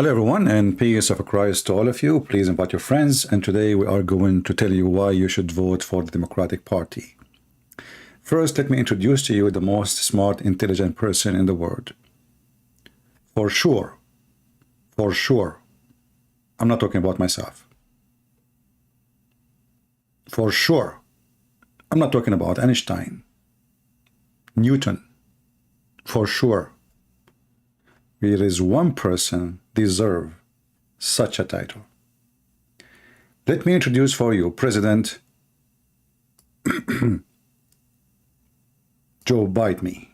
Hello everyone, and peace of Christ to all of you. Please invite your friends, and today we are going to tell you why you should vote for the Democratic Party. First, let me introduce to you the most smart, intelligent person in the world. For sure, I'm not talking about myself. For sure, I'm not talking about Einstein, Newton. For sure, there is one person deserve such a title. Let me introduce for you President Joe Biden.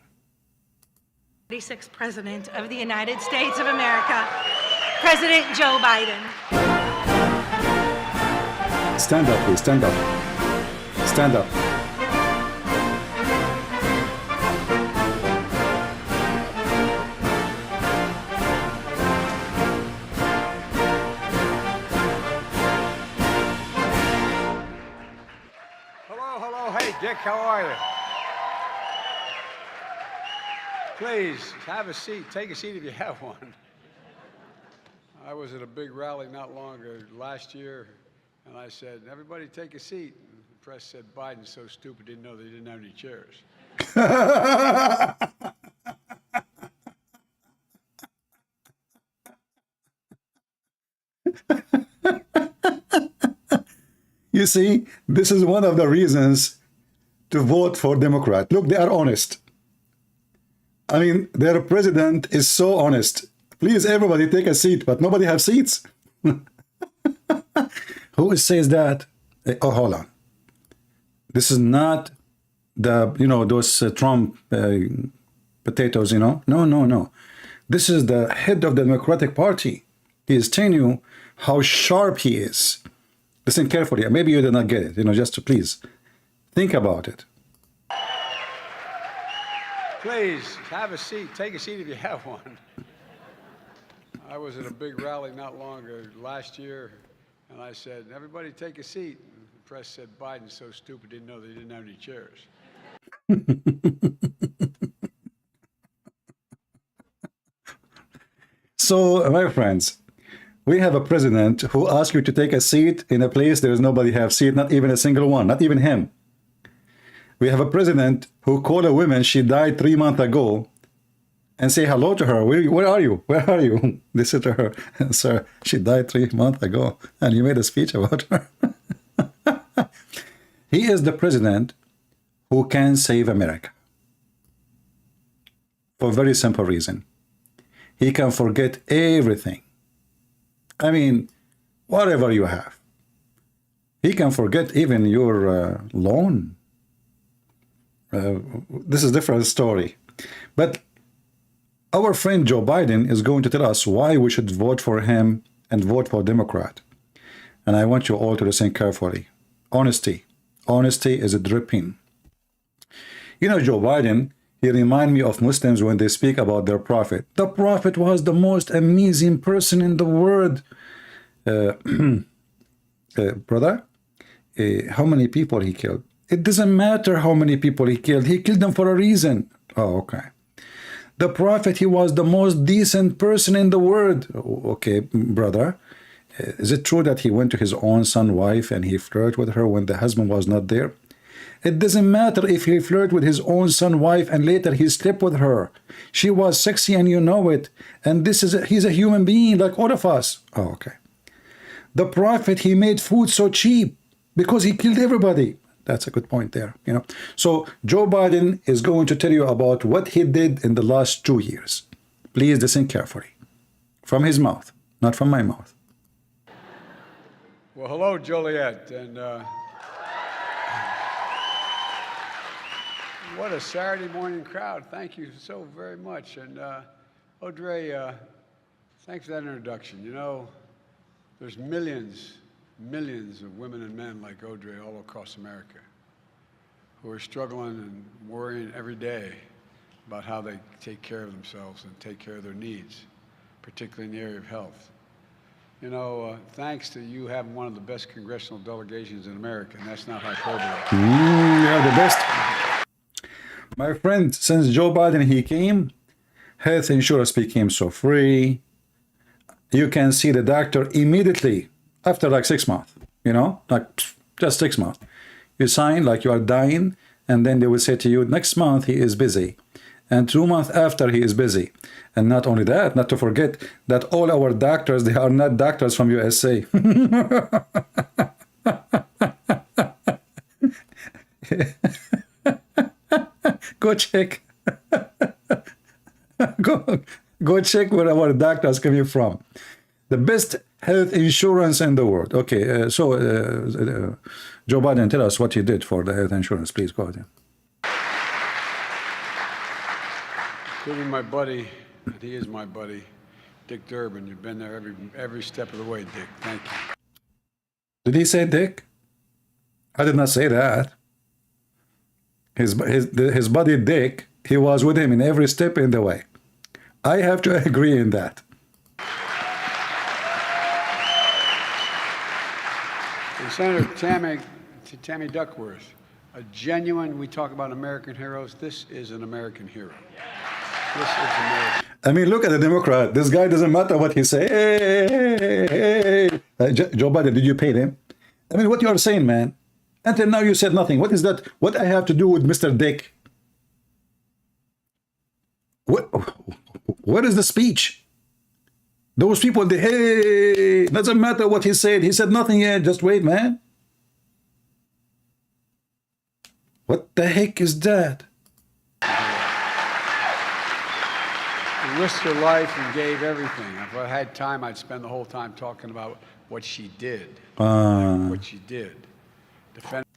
46th President of the United States of America, President Joe Biden. Stand up, please. Stand up. Stand up. Hello. Hey, Dick, how are you? Please, have a seat. Take a seat if you have one. I was at a big rally not long ago last year, and I said, everybody take a seat. And the press said, Biden's so stupid, didn't know they didn't have any chairs. You see, this is one of the reasons to vote for Democrat. Look, they are honest. I mean, their president is so honest. Please, everybody take a seat, but nobody have seats. Who says that? Oh, hold on. This is not the, those Trump potatoes, No. This is the head of the Democratic Party. He is telling you how sharp he is. Listen carefully. Maybe you did not get it, just to please think about it. Please, have a seat. Take a seat if you have one. I was at a big rally not long ago last year, and I said, everybody take a seat. And the press said, Biden's so stupid, didn't know they didn't have any chairs. So, my friends, we have a president who asks you to take a seat in a place there is nobody have seat, not even a single one, not even him. We have a president who called a woman, she died 3 months ago, and say hello to her. Where are you? Where are you? They said to her, sir, she died 3 months ago, and you made a speech about her. He is the president who can save America. For a very simple reason. He can forget everything. I mean, whatever you have. He can forget even your loan. This is a different story. But our friend Joe Biden is going to tell us why we should vote for him and vote for Democrat. And I want you all to listen carefully. Honesty. Honesty is a dripping. Joe Biden, he reminds me of Muslims when they speak about their prophet. The prophet was the most amazing person in the world. Brother, how many people he killed? It doesn't matter how many people he killed them for a reason. Oh, okay. The prophet, he was the most decent person in the world. Okay, brother, is it true that he went to his own son's wife and he flirted with her when the husband was not there? It doesn't matter if he flirted with his own son's wife and later he slept with her. She was sexy and you know it. And he's a human being like all of us. Oh, okay. The prophet, he made food so cheap because he killed everybody. That's a good point there, So Joe Biden is going to tell you about what he did in the last 2 years. Please listen carefully. From his mouth, not from my mouth. Well, hello, Joliet. And what a Saturday morning crowd. Thank you so very much. And Audrey, thanks for that introduction. There's millions of women and men like Audrey all across America who are struggling and worrying every day about how they take care of themselves and take care of their needs, particularly in the area of health. Thanks to you having one of the best congressional delegations in America, and that's not hyperbole. You are the best. My friend, since Joe Biden, he came, health insurance became so free. you can see the doctor immediately after like 6 months, you know, like just 6 months. You sign like you are dying, and then they will say to you, next month he is busy. And 2 months after he is busy. And not only that, not to forget that all our doctors, they are not doctors from USA. Go check. Go check where our doctors coming from. The best health insurance in the world. Okay, Joe Biden, tell us what you did for the health insurance. Please go ahead. Including my buddy, and he is my buddy, Dick Durbin. You've been there every step of the way, Dick. Thank you. Did he say Dick? I did not say that. His buddy Dick, he was with him in every step in the way. I have to agree in that. And Senator Tammy Duckworth, a genuine, we talk about American heroes, this is an American hero. This is American. I mean, look at the Democrat. This guy doesn't matter what he say. Hey. Joe Biden, did you pay them? I mean, what you are saying, man? Until now, you said nothing. What is that? What I have to do with Mr. Dick? What is the speech? Those people, they, hey, doesn't matter what he said. He said nothing yet. Just wait, man. What the heck is that? She risked her life and gave everything. If I had time, I'd spend the whole time talking about what she did. What she did.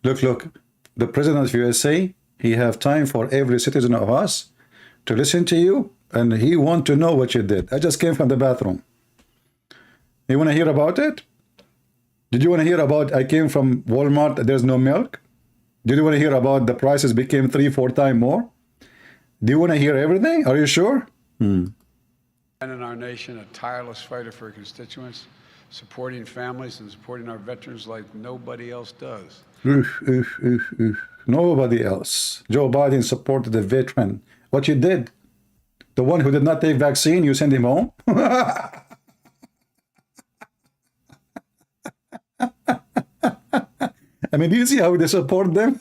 Look. The president of USA, he have time for every citizen of us to listen to you, and he want to know what you did. I just came from the bathroom. You want to hear about it? Did you want to hear about I came from Walmart, there's no milk? Did you want to hear about the prices became 3-4 times more? Do you want to hear everything? Are you sure? And in our nation, a tireless fighter for constituents, supporting families and supporting our veterans like nobody else does. Nobody else. Joe Biden supported the veteran. What you did? The one who did not take vaccine, you send him home? I mean, do you see how they support them?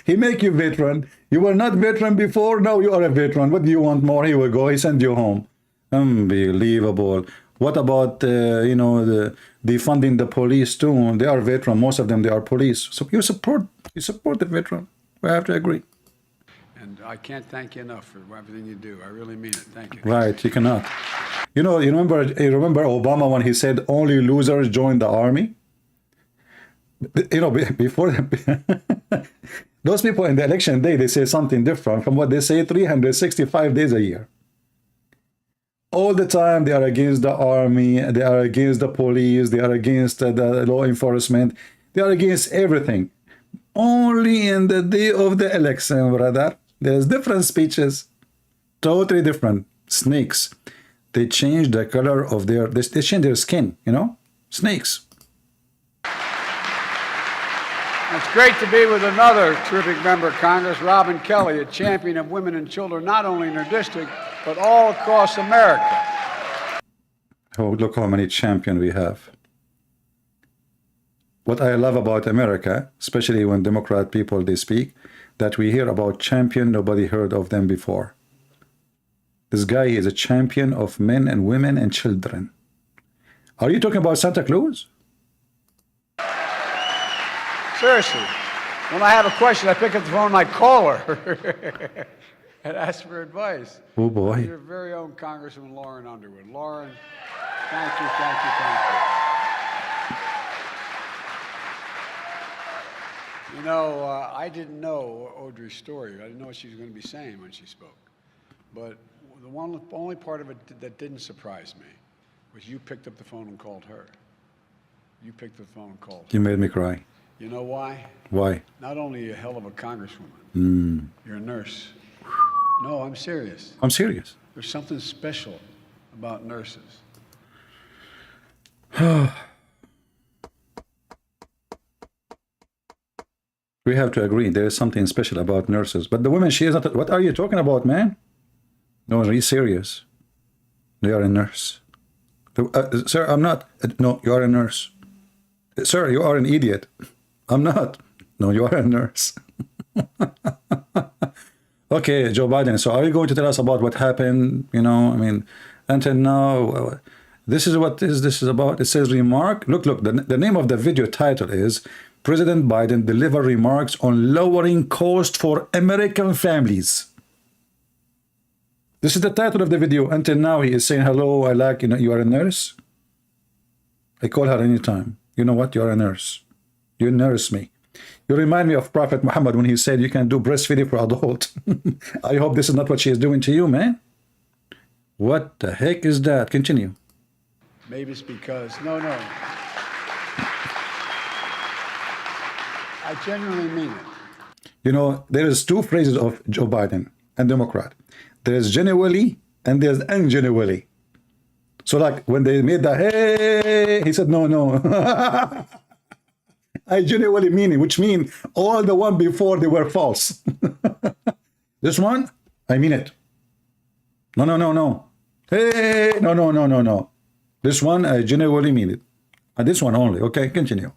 He make you veteran. You were not veteran before, now you are a veteran. What do you want more? He will go, he send you home. Unbelievable. What about, the defunding the police too? They are veteran, most of them, they are police. So you support the veteran. We have to agree. And I can't thank you enough for everything you do. I really mean it. Thank you. Right, you cannot. You remember Obama when he said only losers join the army? Before those people in the election day, they say something different from what they say 365 days a year. All the time they are against the army, they are against the police, they are against the law enforcement, they are against everything. Only in the day of the election, brother, there's different speeches, totally different. Snakes, they change the color of they change their skin, snakes. It's great to be with another terrific member of Congress, Robin Kelly, a champion of women and children, not only in her district, but all across America. Oh, look how many champions we have. What I love about America, especially when Democrat people, they speak, that we hear about champion, nobody heard of them before. This guy is a champion of men and women and children. Are you talking about Santa Claus? Seriously, when I have a question, I pick up the phone and I call her and ask for advice. Oh boy. Your very own Congresswoman Lauren Underwood. Lauren, thank you. I didn't know Audrey's story. I didn't know what she was going to be saying when she spoke. But the only part of it that didn't surprise me was you picked up the phone and called her. You picked up the phone and called her. You made me cry. You know why? Why? Not only are you a hell of a congresswoman, you're a nurse. No, I'm serious. I'm serious. There's something special about nurses. We have to agree. There is something special about nurses. But the women, she is not. What are you talking about, man? No, really serious. They are a nurse. Sir, I'm not. No, you are a nurse. Sir, you are an idiot. I'm not. No, you are a nurse. Okay, Joe Biden, so are you going to tell us about what happened? You know, I mean, until now, this is what this is about. It says remark. Look, the name of the video title is President Biden deliver remarks on lowering cost for American families. This is the title of the video. Until now, he is saying, hello, I like, you know, you are a nurse. I call her anytime. You know what? You are a nurse. You nurse me. You remind me of Prophet Muhammad when he said you can do breastfeeding for adult. I hope this is not what she is doing to you, man. What the heck is that? Continue. Maybe it's because, no. I genuinely mean it. You know, there is two phrases of Joe Biden and Democrat. There is genuinely and there's ungenuinely. So like when they made the hey, he said, no. I genuinely mean it, which means all the one before they were false. This one, I mean it. No. Hey, no. This one, I genuinely mean it. And this one only. Okay, continue.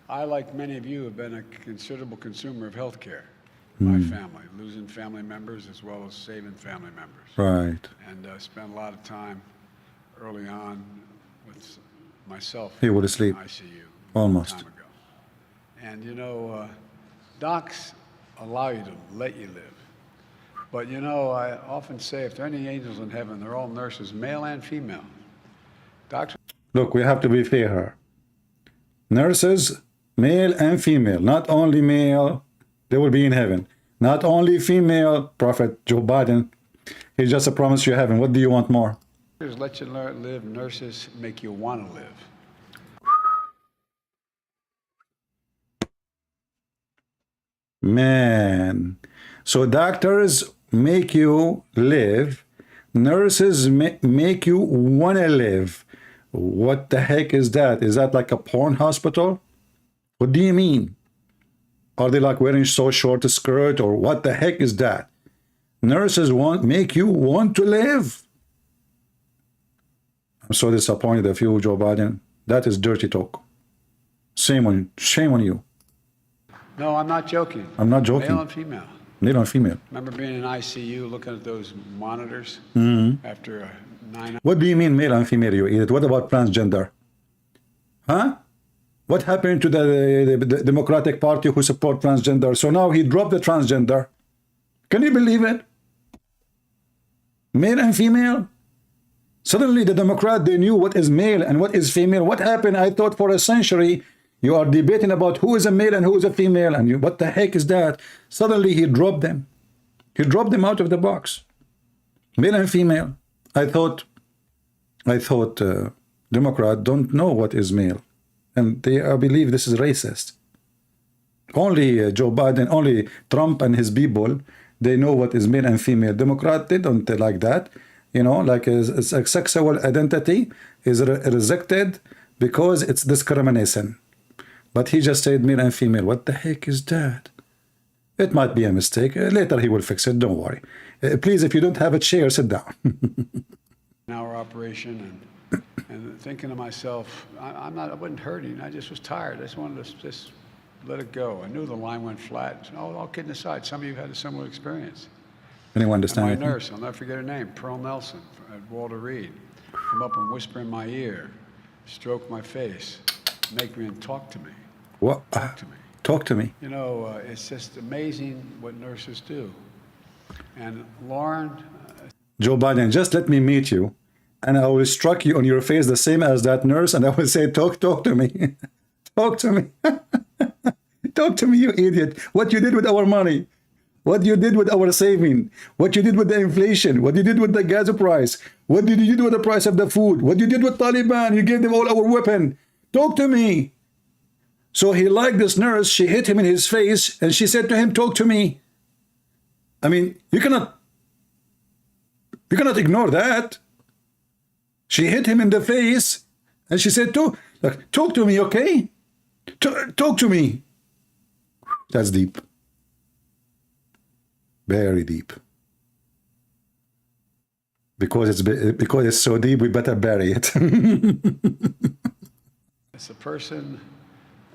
I, like many of you, have been a considerable consumer of health care. My family, losing family members as well as saving family members. Right. And spent a lot of time early on with myself. He would sleep. In ICU. Almost. Time ago. And you know, docs allow you to let you live. But you know, I often say if there are any angels in heaven, they're all nurses, male and female. Docs. Look, we have to be fair. Nurses, male and female, not only male, they will be in heaven. Not only female, Prophet Joe Biden, he just promised you heaven. What do you want more? Let you live. Nurses make you want to live. Man. So doctors make you live. Nurses make you want to live. What the heck is that? Is that like a porn hospital? What do you mean? Are they like wearing so short a skirt, or what the heck is that? Nurses make you want to live. I'm so disappointed of you, Joe Biden. That is dirty talk. Shame on you. No, I'm not joking. I'm not joking. Male and female. Male and female. Remember being in ICU, looking at those monitors after a 9 hour. What do you mean male and female, you idiot? What about transgender? Huh? What happened to the Democratic Party who support transgender? So now he dropped the transgender. Can you believe it? Male and female? Suddenly the Democrat, they knew what is male and what is female. What happened? I thought for a century you are debating about who is a male and who is a female, and what the heck is that? Suddenly he dropped them. He dropped them out of the box. Male and female. I thought Democrat don't know what is male, and they believe this is racist. Only Joe Biden, only Trump and his people, they know what is male and female. Democrat, they don't like that. You know, like a sexual identity is rejected because it's discrimination. But he just said male and female. What the heck is that? It might be a mistake. Later he will fix it. Don't worry. Please, if you don't have a chair, sit down. Hour operation, and thinking to myself, I wasn't hurting. I just was tired. I just wanted to just let it go. I knew the line went flat. All kidding aside, some of you had a similar experience. Anyone understand? My nurse, I'll never forget her name, Pearl Nelson at Walter Reed, come up and whisper in my ear, stroke my face, make me and talk to me. What? Talk to me. Talk to me. You know, it's just amazing what nurses do. And Lauren. Joe Biden, just let me meet you, and I will struck you on your face the same as that nurse, and I will say, talk to me. Talk to me. Talk to me, you idiot. What you did with our money. What you did with our saving, what you did with the inflation, what you did with the gas price, what did you do with the price of the food, what you did with Taliban, you gave them all our weapon. Talk to me. So he liked this nurse, she hit him in his face, and she said to him, talk to me. I mean, you cannot ignore that. She hit him in the face, and she said, talk to me, okay? Talk to me. That's deep. Very deep. Because it's so deep, we better bury it. It's a person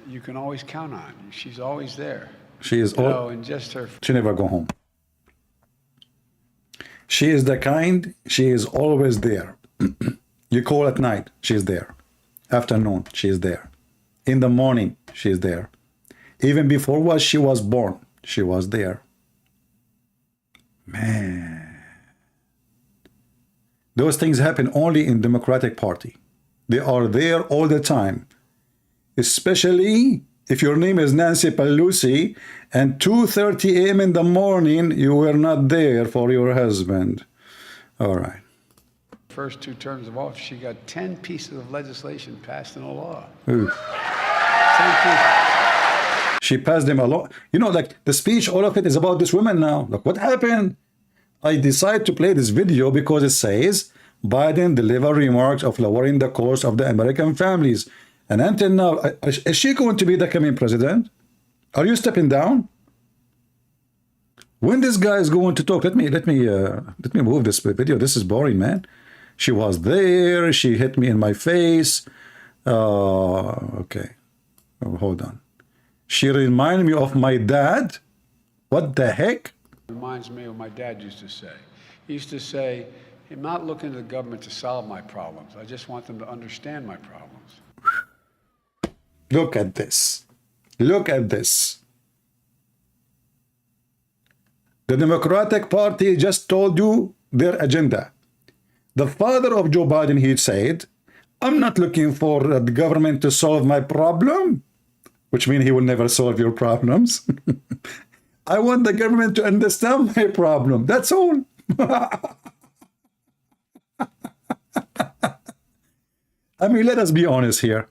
you can always count on. She's always there. She is and just her. She never go home. She is the kind, she is always there. You call at night, she's there. Afternoon, she's there. In the morning, she's there. Even before she was born, she was there. Man. Those things happen only in Democratic Party. They are there all the time. Especially if your name is Nancy Pelosi and 2:30 a.m. in the morning, you were not there for your husband. All right. First 2 terms of office, she got 10 pieces of legislation passed into law. Ooh. 10 pieces. She passed them a lot. You know, like the speech, all of it is about this woman now. Look what happened. I decided to play this video because it says Biden delivered remarks of lowering the cost of the American families. And until now, is she going to be the coming president? Are you stepping down? When this guy is going to talk, let me move this video. This is boring, man. She was there. She hit me in my face. Okay. Oh, hold on. She reminded me of my dad. What the heck? Reminds me of what my dad used to say. He used to say, I'm not looking to the government to solve my problems. I just want them to understand my problems. Look at this. Look at this. The Democratic Party just told you their agenda. The father of Joe Biden, he said, I'm not looking for the government to solve my problem, which means he will never solve your problems. I want the government to understand my problem. That's all. I mean, let us be honest here.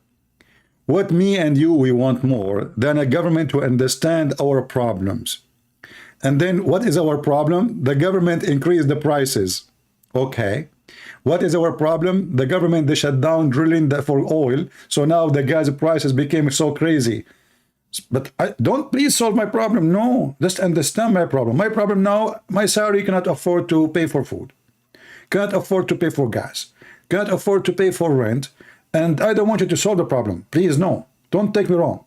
What me and you, we want more than a government to understand our problems. And then what is our problem? The government increased the prices. Okay. What is our problem? The government, they shut down drilling for oil. So now the gas prices became so crazy. But don't please solve my problem. No, just understand my problem. My problem now, my salary cannot afford to pay for food. Cannot afford to pay for gas. Cannot afford to pay for rent. And I don't want you to solve the problem. Please, no. Don't take me wrong.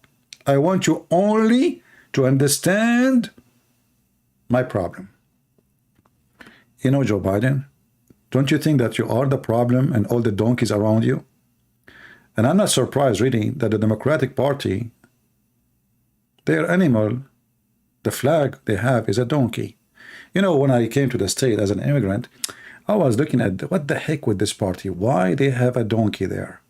I want you only to understand my problem. You know, Joe Biden, don't you think that you are the problem and all the donkeys around you? And I'm not surprised, really, that the Democratic Party, their animal, the flag they have is a donkey. You know, when I came to the state as an immigrant, I was looking at what the heck with this party? Why they have a donkey there?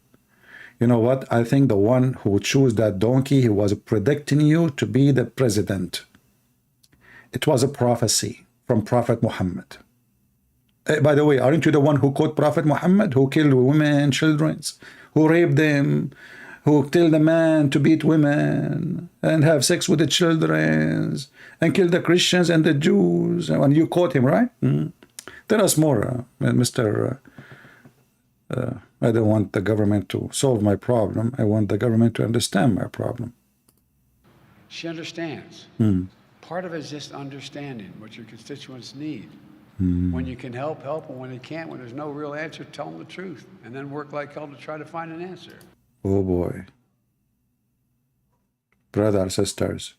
You know what? I think the one who chose that donkey, he was predicting you to be the president. It was a prophecy from Prophet Muhammad. By the way, aren't you the one who quote Prophet Muhammad, who killed women, children, who raped them, who tell the man to beat women and have sex with the children and kill the Christians and the Jews? And you quote him, right? There is more, Mr. I don't want the government to solve my problem. I want the government to understand my problem. She understands. Part of it is just understanding what your constituents need. When you can help, help. And when they can't, when there's no real answer, tell them the truth. And then work like hell to try to find an answer. Oh boy. Brothers, sisters,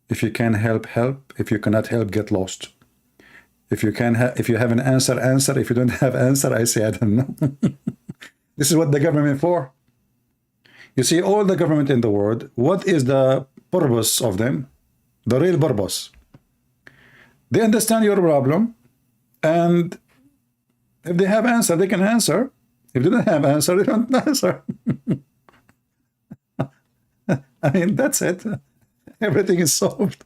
if you can help, help. If you cannot help, get lost. If you can, if you have an answer, answer. If you don't have answer, I say I don't know. This is what the government for. You see, all the government in the world, what is the purpose of them? The real purpose. They understand your problem, and if they have answer, they can answer. If they don't have answer, they don't answer. I mean, that's it. Everything is solved.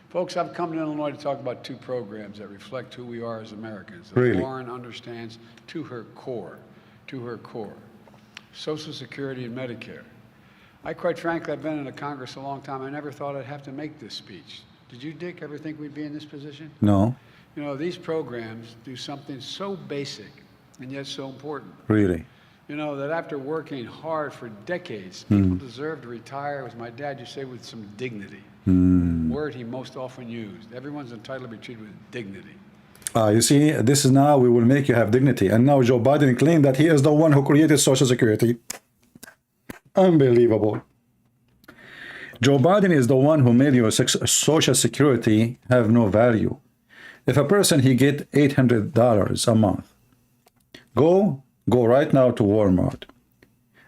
Folks, I've come to Illinois to talk about 2 programs that reflect who we are as Americans. That Really? Lauren understands to her core. Social Security and Medicare. Quite frankly, I've been in the Congress a long time. I never thought I'd have to make this speech. Did you, Dick, ever think we'd be in this position? No. You know, these programs do something so basic and yet so important. Really? You know, that after working hard for decades, people deserve to retire, as my dad used to say, with some dignity. Word he most often used. Everyone's entitled to be treated with dignity. You see, this is now we will make you have dignity. And now Joe Biden claimed that he is the one who created Social Security. Unbelievable. Joe Biden is the one who made your Social Security have no value. If a person, he get $800 a month, go right now to Walmart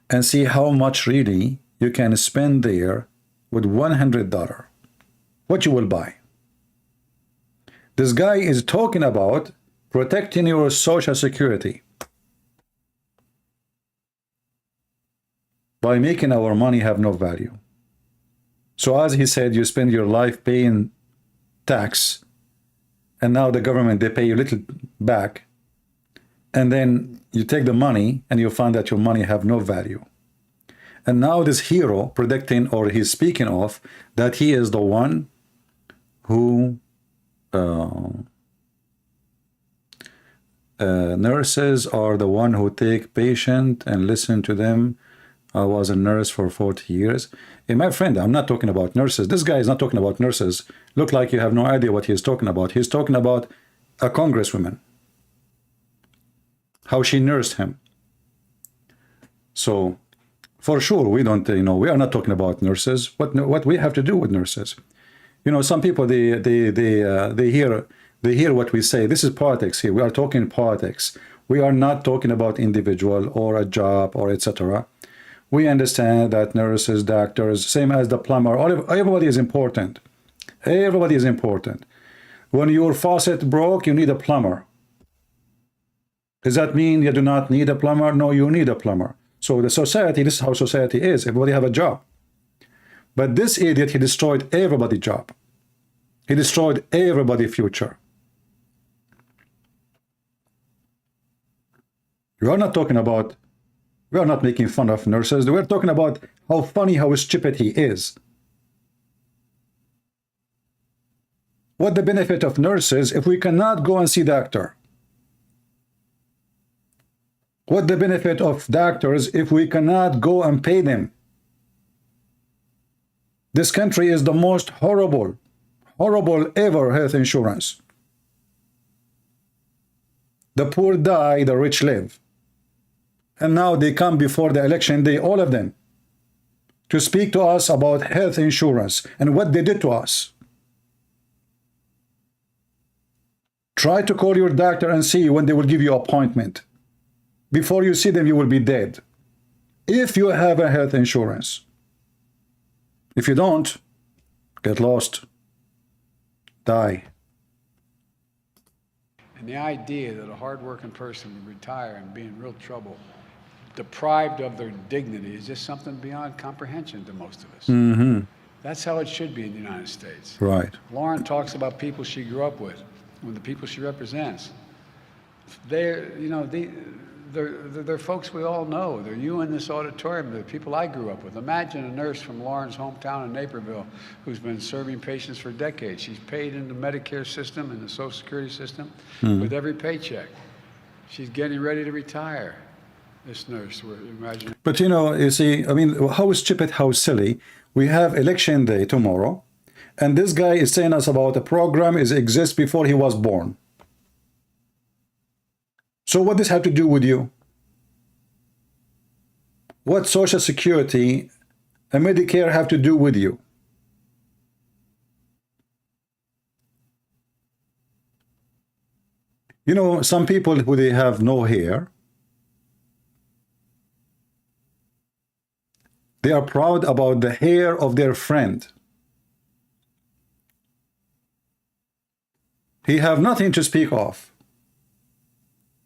and see how much really you can spend there with $100. What you will buy. This guy is talking about protecting your Social Security by making our money have no value. So as he said, you spend your life paying tax, and now the government, they pay you a little back, and then you take the money and you find that your money have no value. And now this hero predicting, or he's speaking of, that he is the one who nurses are the one who take patient and listen to them. I was a nurse for 40 years. Hey, my friend, I'm not talking about nurses. This guy is not talking about nurses. Look like you have no idea what he's talking about. He's talking about a congresswoman, how she nursed him. So for sure, we don't, we are not talking about nurses. What we have to do with nurses? Some people, they hear what we say. This is politics here. We are talking politics. We are not talking about individual or a job or etc. We understand that nurses, doctors, same as the plumber, everybody is important. Everybody is important. When your faucet broke, you need a plumber. Does that mean you do not need a plumber? No, you need a plumber. So the society, this is how society is. Everybody have a job. But this idiot, he destroyed everybody's job. He destroyed everybody's future. We are not talking about, we are not making fun of nurses. We're talking about how funny, how stupid he is. What the benefit of nurses if we cannot go and see doctor? What the benefit of doctors if we cannot go and pay them? This country is the most horrible ever health insurance. The poor die, the rich live. And now they come before the election day, all of them, to speak to us about health insurance and what they did to us. Try to call your doctor and see when they will give you an appointment. Before you see them, you will be dead. If you have a health insurance. If you don't, get lost. Die. And the idea that a hard-working person would retire and be in real trouble, deprived of their dignity, is just something beyond comprehension to most of us. That's how it should be in the United States. Right. Lauren talks about people she grew up with, and the people she represents. They're folks we all know. They're you in this auditorium. They're people I grew up with. Imagine a nurse from Lauren's hometown in Naperville who's been serving patients for decades. She's paid in the Medicare system and the Social Security system with every paycheck. She's getting ready to retire, this nurse. Imagine. But you see, I mean, how stupid, how silly. We have election day tomorrow, and this guy is saying us about a program exists before he was born. So what does this have to do with you? What Social Security and Medicare have to do with you? Some people who they have no hair, they are proud about the hair of their friend. He have nothing to speak of.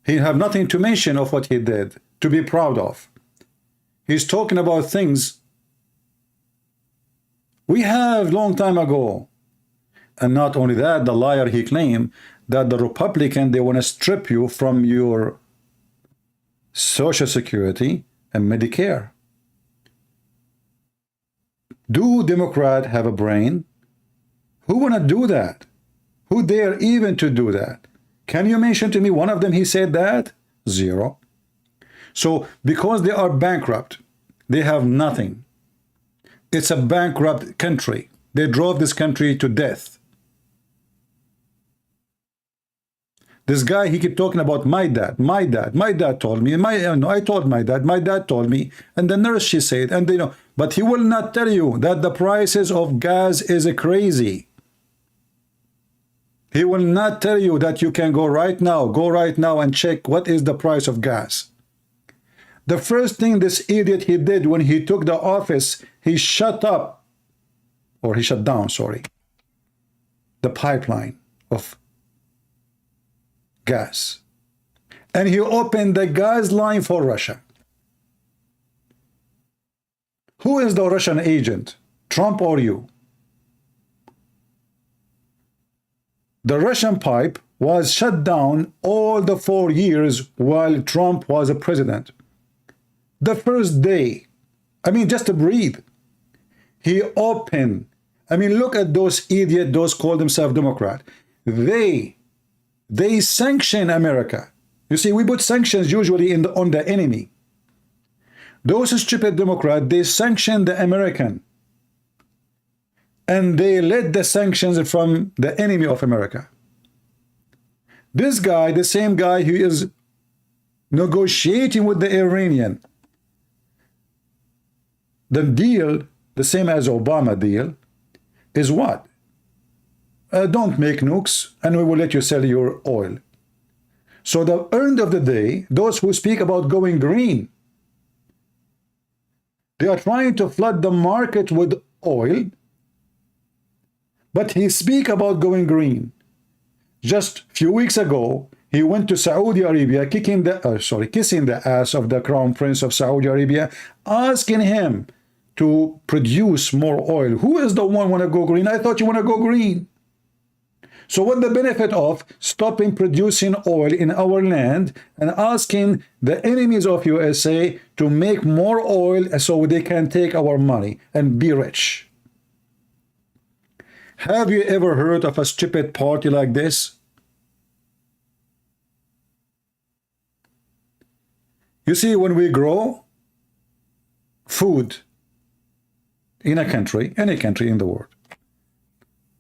He have nothing to mention of what he did, to be proud of. He's talking about things we have long time ago. And not only that, the liar, he claimed that the Republican, they want to strip you from your Social Security and Medicare. Do Democrats have a brain? Who want to do that? Who dare even to do that? Can you mention to me one of them he said that? Zero. So because they are bankrupt, they have nothing. It's a bankrupt country. They drove this country to death. This guy, he keep talking about my dad told me, I told my dad told me, and the nurse, she said, and you know, but he will not tell you that the prices of gas is crazy. He will not tell you that you can go right now and check what is the price of gas. The first thing this idiot he did when he took the office, he shut down, sorry, the pipeline of gas. And he opened the gas line for Russia. Who is the Russian agent? Trump or you? The Russian pipe was shut down all the 4 years while Trump was a president. The first day, I mean, just to breathe, he opened. I mean, look at those idiots, those call themselves Democrat. They sanction America. You see, we put sanctions usually on the enemy. Those stupid Democrats, they sanction the American. And they led the sanctions from the enemy of America. This guy, the same guy who is negotiating with the Iranian, the deal, the same as Obama deal, is what? Don't make nukes and we will let you sell your oil. So at the end of the day, those who speak about going green, they are trying to flood the market with oil, but he speak about going green. Just a few weeks ago, he went to Saudi Arabia, kissing the ass of the Crown Prince of Saudi Arabia, asking him to produce more oil. Who is the one want to go green? I thought you want to go green. So what the benefit of stopping producing oil in our land and asking the enemies of USA to make more oil so they can take our money and be rich? Have you ever heard of a stupid party like this? You see, when we grow food in a country, any country in the world,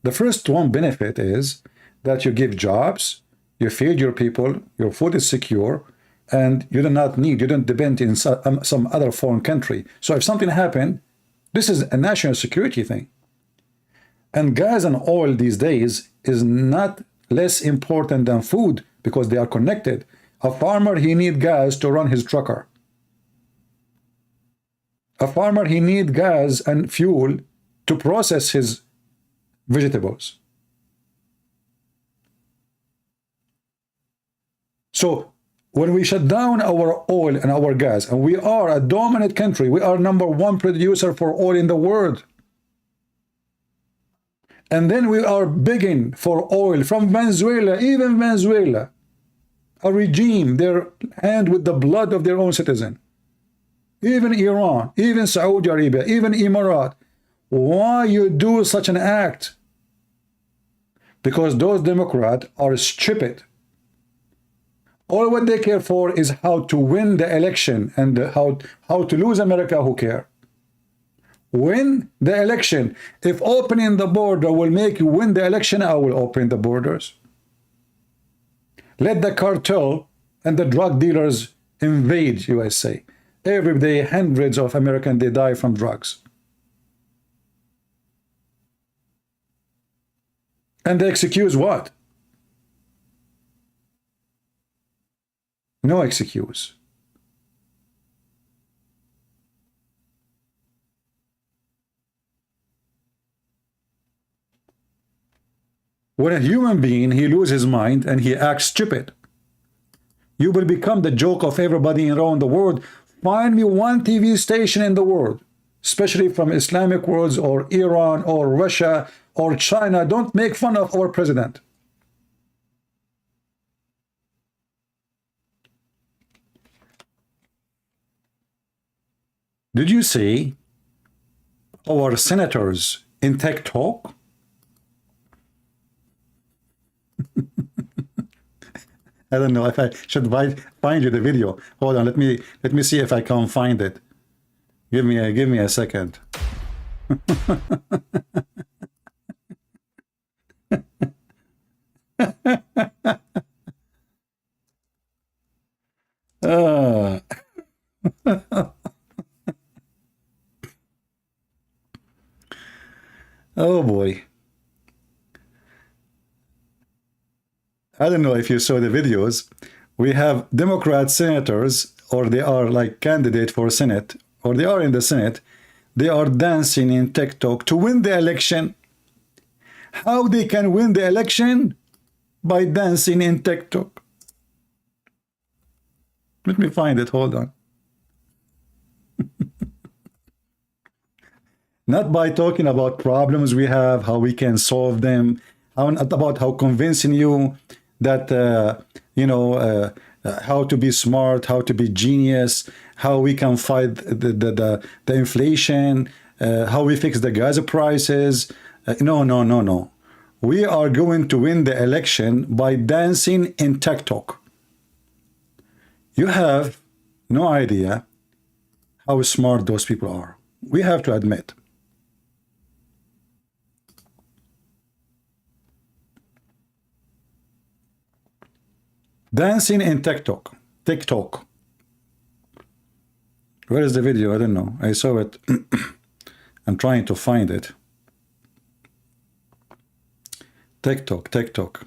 the first one benefit is that you give jobs, you feed your people, your food is secure, and you don't depend in some other foreign country. So if something happened, this is a national security thing. And gas and oil these days is not less important than food because they are connected. A farmer, he needs gas to run his trucker. A farmer, he needs gas and fuel to process his vegetables. So when we shut down our oil and our gas, and we are a dominant country, we are #1 producer for oil in the world. And then we are begging for oil from Venezuela, even Venezuela, a regime, their hand with the blood of their own citizen. Even Iran, even Saudi Arabia, even Emirat. Why you do such an act? Because those Democrats are stupid. All what they care for is how to win the election, and how to lose America, who care? Win the election. If opening the border will make you win the election, I will open the borders. Let the cartel and the drug dealers invade USA. Every day, hundreds of Americans, they die from drugs. And the excuse what? No excuse. When a human being, he loses his mind and he acts stupid, you will become the joke of everybody around the world. Find me one TV station in the world, especially from Islamic worlds or Iran or Russia or China. Don't make fun of our president. Did you see our senators in Tech Talk? I don't know if I should find you the video. Hold on, let me see if I can find it. Give me a second. uh. Oh boy. I don't know if you saw the videos. We have Democrat senators, or they are like candidate for Senate, or they are in the Senate. They are dancing in TikTok to win the election. How they can win the election? By dancing in TikTok. Let me find it. Hold on. Not by talking about problems we have, how we can solve them, about how convincing you that, how to be smart, how to be genius, how we can fight the inflation, how we fix the gas prices. No. We are going to win the election by dancing in TikTok. You have no idea how smart those people are. We have to admit. Dancing in TikTok. Where is the video? I don't know. I saw it. I'm trying to find it. TikTok.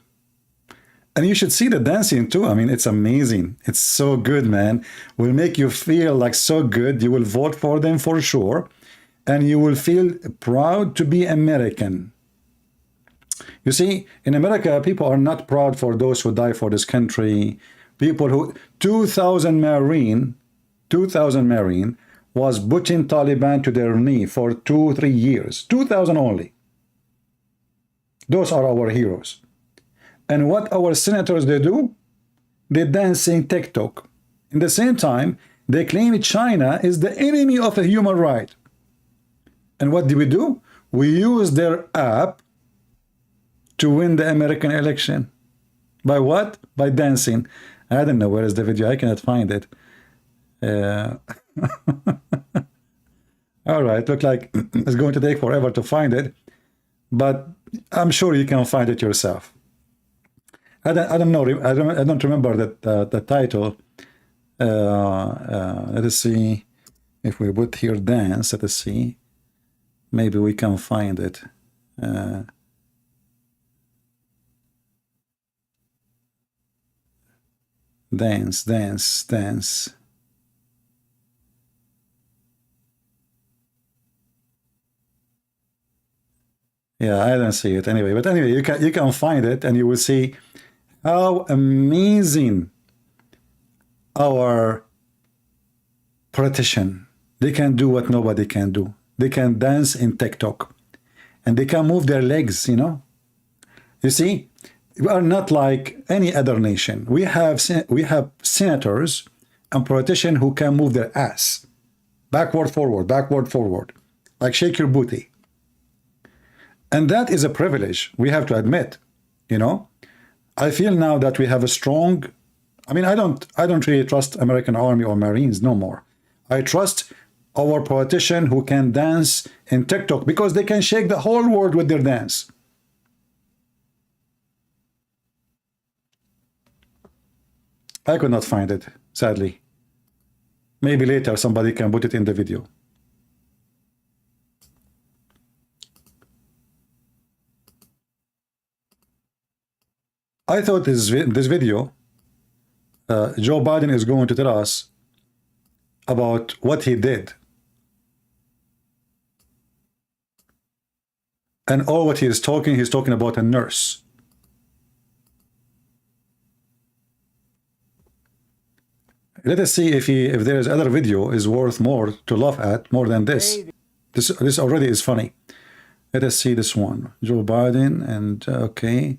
And you should see the dancing too. I mean, it's amazing. It's so good, man. Will make you feel like so good. You will vote for them for sure. And you will feel proud to be American. You see, in America, people are not proud for those who die for this country. People who 2,000 Marine was putting Taliban to their knee for 2-3 years. 2,000 only. Those are our heroes. And what our senators they do? They dance in TikTok. In the same time, they claim China is the enemy of a human right. And what do? We use their app to win the American election. By what? By dancing. I don't know where is the video. I cannot find it. All right, look like it's going to take forever to find it, but I'm sure you can find it yourself. I don't know. I don't remember the title. Let us see if we put here dance. Let us see. Maybe we can find it. Dance. Yeah, I don't see it anyway. But anyway, you can find it, and you will see how amazing our politician. They can do what nobody can do. They can dance in TikTok, and they can move their legs. You see. We are not like any other nation. We have senators and politicians who can move their ass backward, forward, like shake your booty. And that is a privilege we have to admit. I feel now that we have a strong. I mean, I don't really trust American Army or Marines no more. I trust our politicians who can dance in TikTok because they can shake the whole world with their dance. I could not find it, sadly. Maybe later somebody can put it in the video. I thought this video, Joe Biden is going to tell us about what he did. And all what he's talking about a nurse. Let us see if there is other video is worth more to laugh at more than this. This already is funny. Let us see this one. Joe Biden and okay.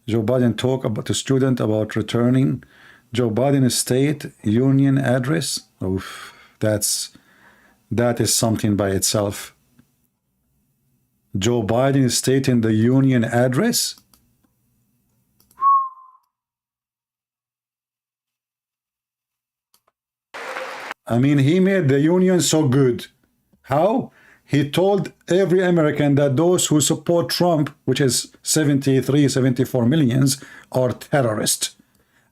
Joe Biden talk about the student about returning. Joe Biden State Union address. Oof, that is something by itself. Joe Biden is stating the Union address. I mean, he made the union so good. How? He told every American that those who support Trump, which is 73, 74 millions, are terrorists.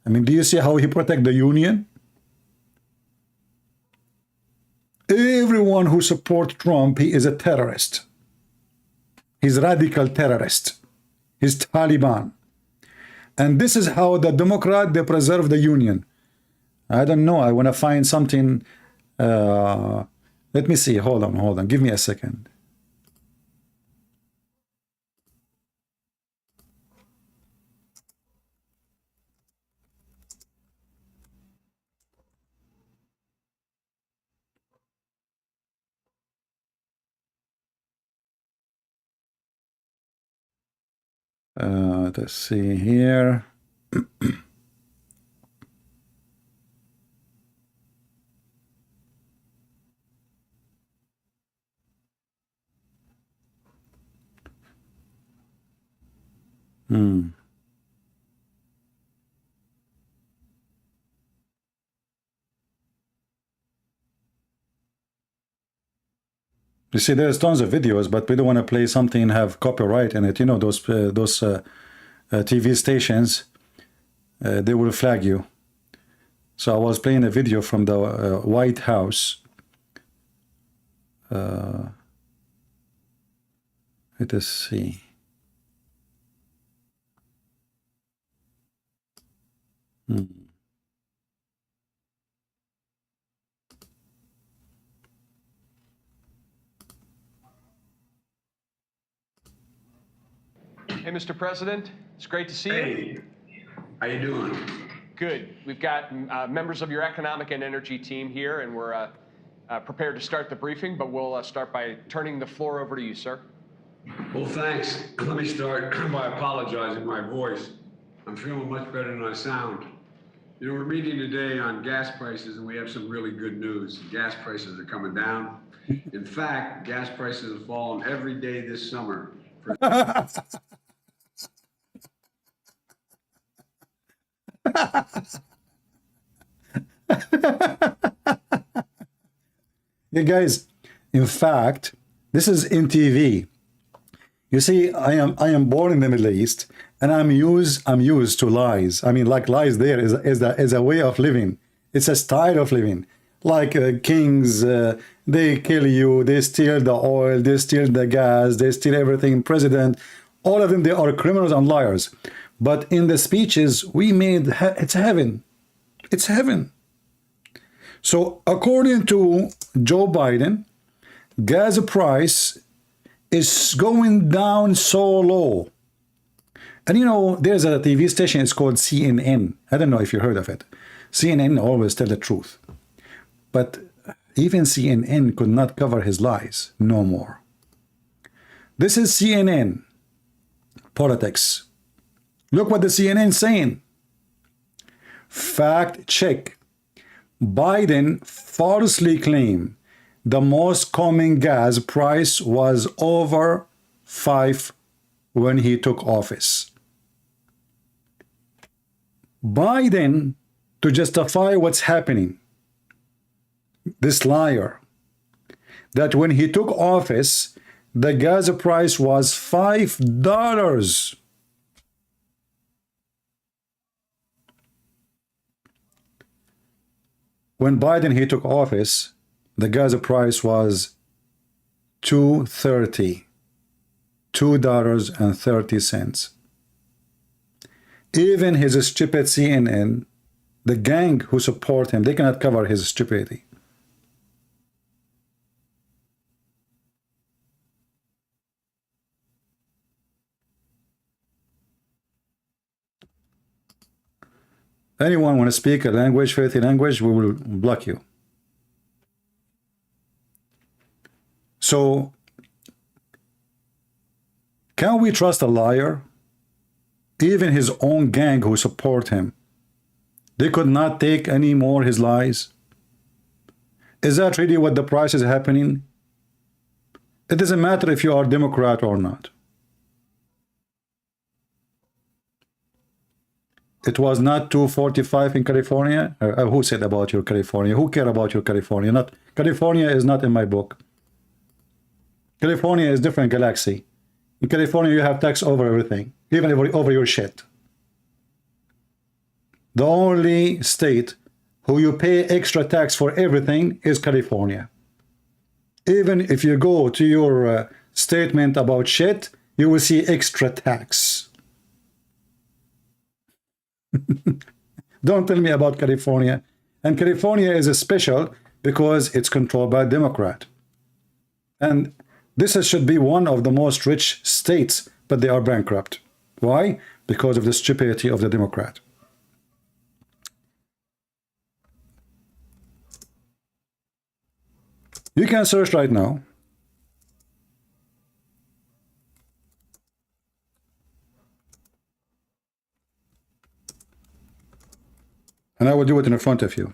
I mean, do you see how he protect the union? Everyone who supports Trump, he is a terrorist. He's a radical terrorist. He's Taliban. And this is how the Democrat, they preserve the union. I don't know. I want to find something. Let me see. Hold on. Give me a second. Let's see here. You see, there's tons of videos, but we don't want to play something and have copyright in it. You know, those TV stations, they will flag you. So I was playing a video from the White House. Let us see. Hey, Mr. President, it's great to see you. Hey, how you doing? Good. We've got members of your economic and energy team here, and we're prepared to start the briefing, but we'll start by turning the floor over to you, sir. Well, thanks. Let me start by apologizing my voice. I'm feeling much better than I sound. You know, we're meeting today on gas prices, and we have some really good news. Gas prices are coming down. In fact, gas prices have fallen every day this summer. Hey guys, in fact, this is in TV. You see, I am born in the Middle East, and I'm used to lies. I mean, like lies there is a way of living. It's a style of living. Like kings, they kill you, they steal the oil, they steal the gas, they steal everything. President, all of them, they are criminals and liars. But in the speeches we made, it's heaven. It's heaven. So according to Joe Biden, gas price is going down so low. And you know, there's a TV station, it's called CNN. I don't know if you heard of it. CNN always tell the truth. But even CNN could not cover his lies no more. This is CNN politics. Look what the CNN is saying. Fact check. Biden falsely claimed the most common gas price was over $5 when he took office. Biden, to justify what's happening, this liar, that when he took office, the gas price was $5. When Biden he took office, the gas price was $2.30. Even his stupid CNN, the gang who support him, they cannot cover his stupidity. Anyone want to speak a language, filthy language, we will block you. So, can we trust a liar? Even his own gang who support him, they could not take any more his lies. Is that really what the price is happening? It doesn't matter if you are Democrat or not. It was not 245 in California. Who said about your California? Who care about your California? Not California is not in my book. California is different galaxy. In California, you have tax over everything, even over your shit. The only state who you pay extra tax for everything is California. Even if you go to your statement about shit, you will see extra tax. Don't tell me about California. And California is a special because it's controlled by a Democrat. And this should be one of the most rich states, but they are bankrupt. Why? Because of the stupidity of the Democrat. You can search right now. And I will do it in front of you.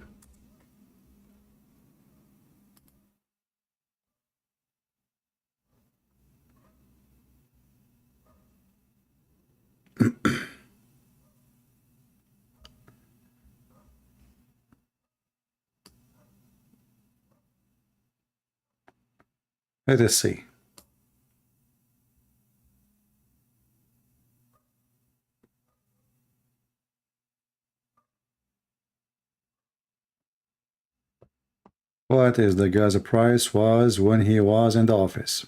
Let us see. What is the gas price was when he was in the office?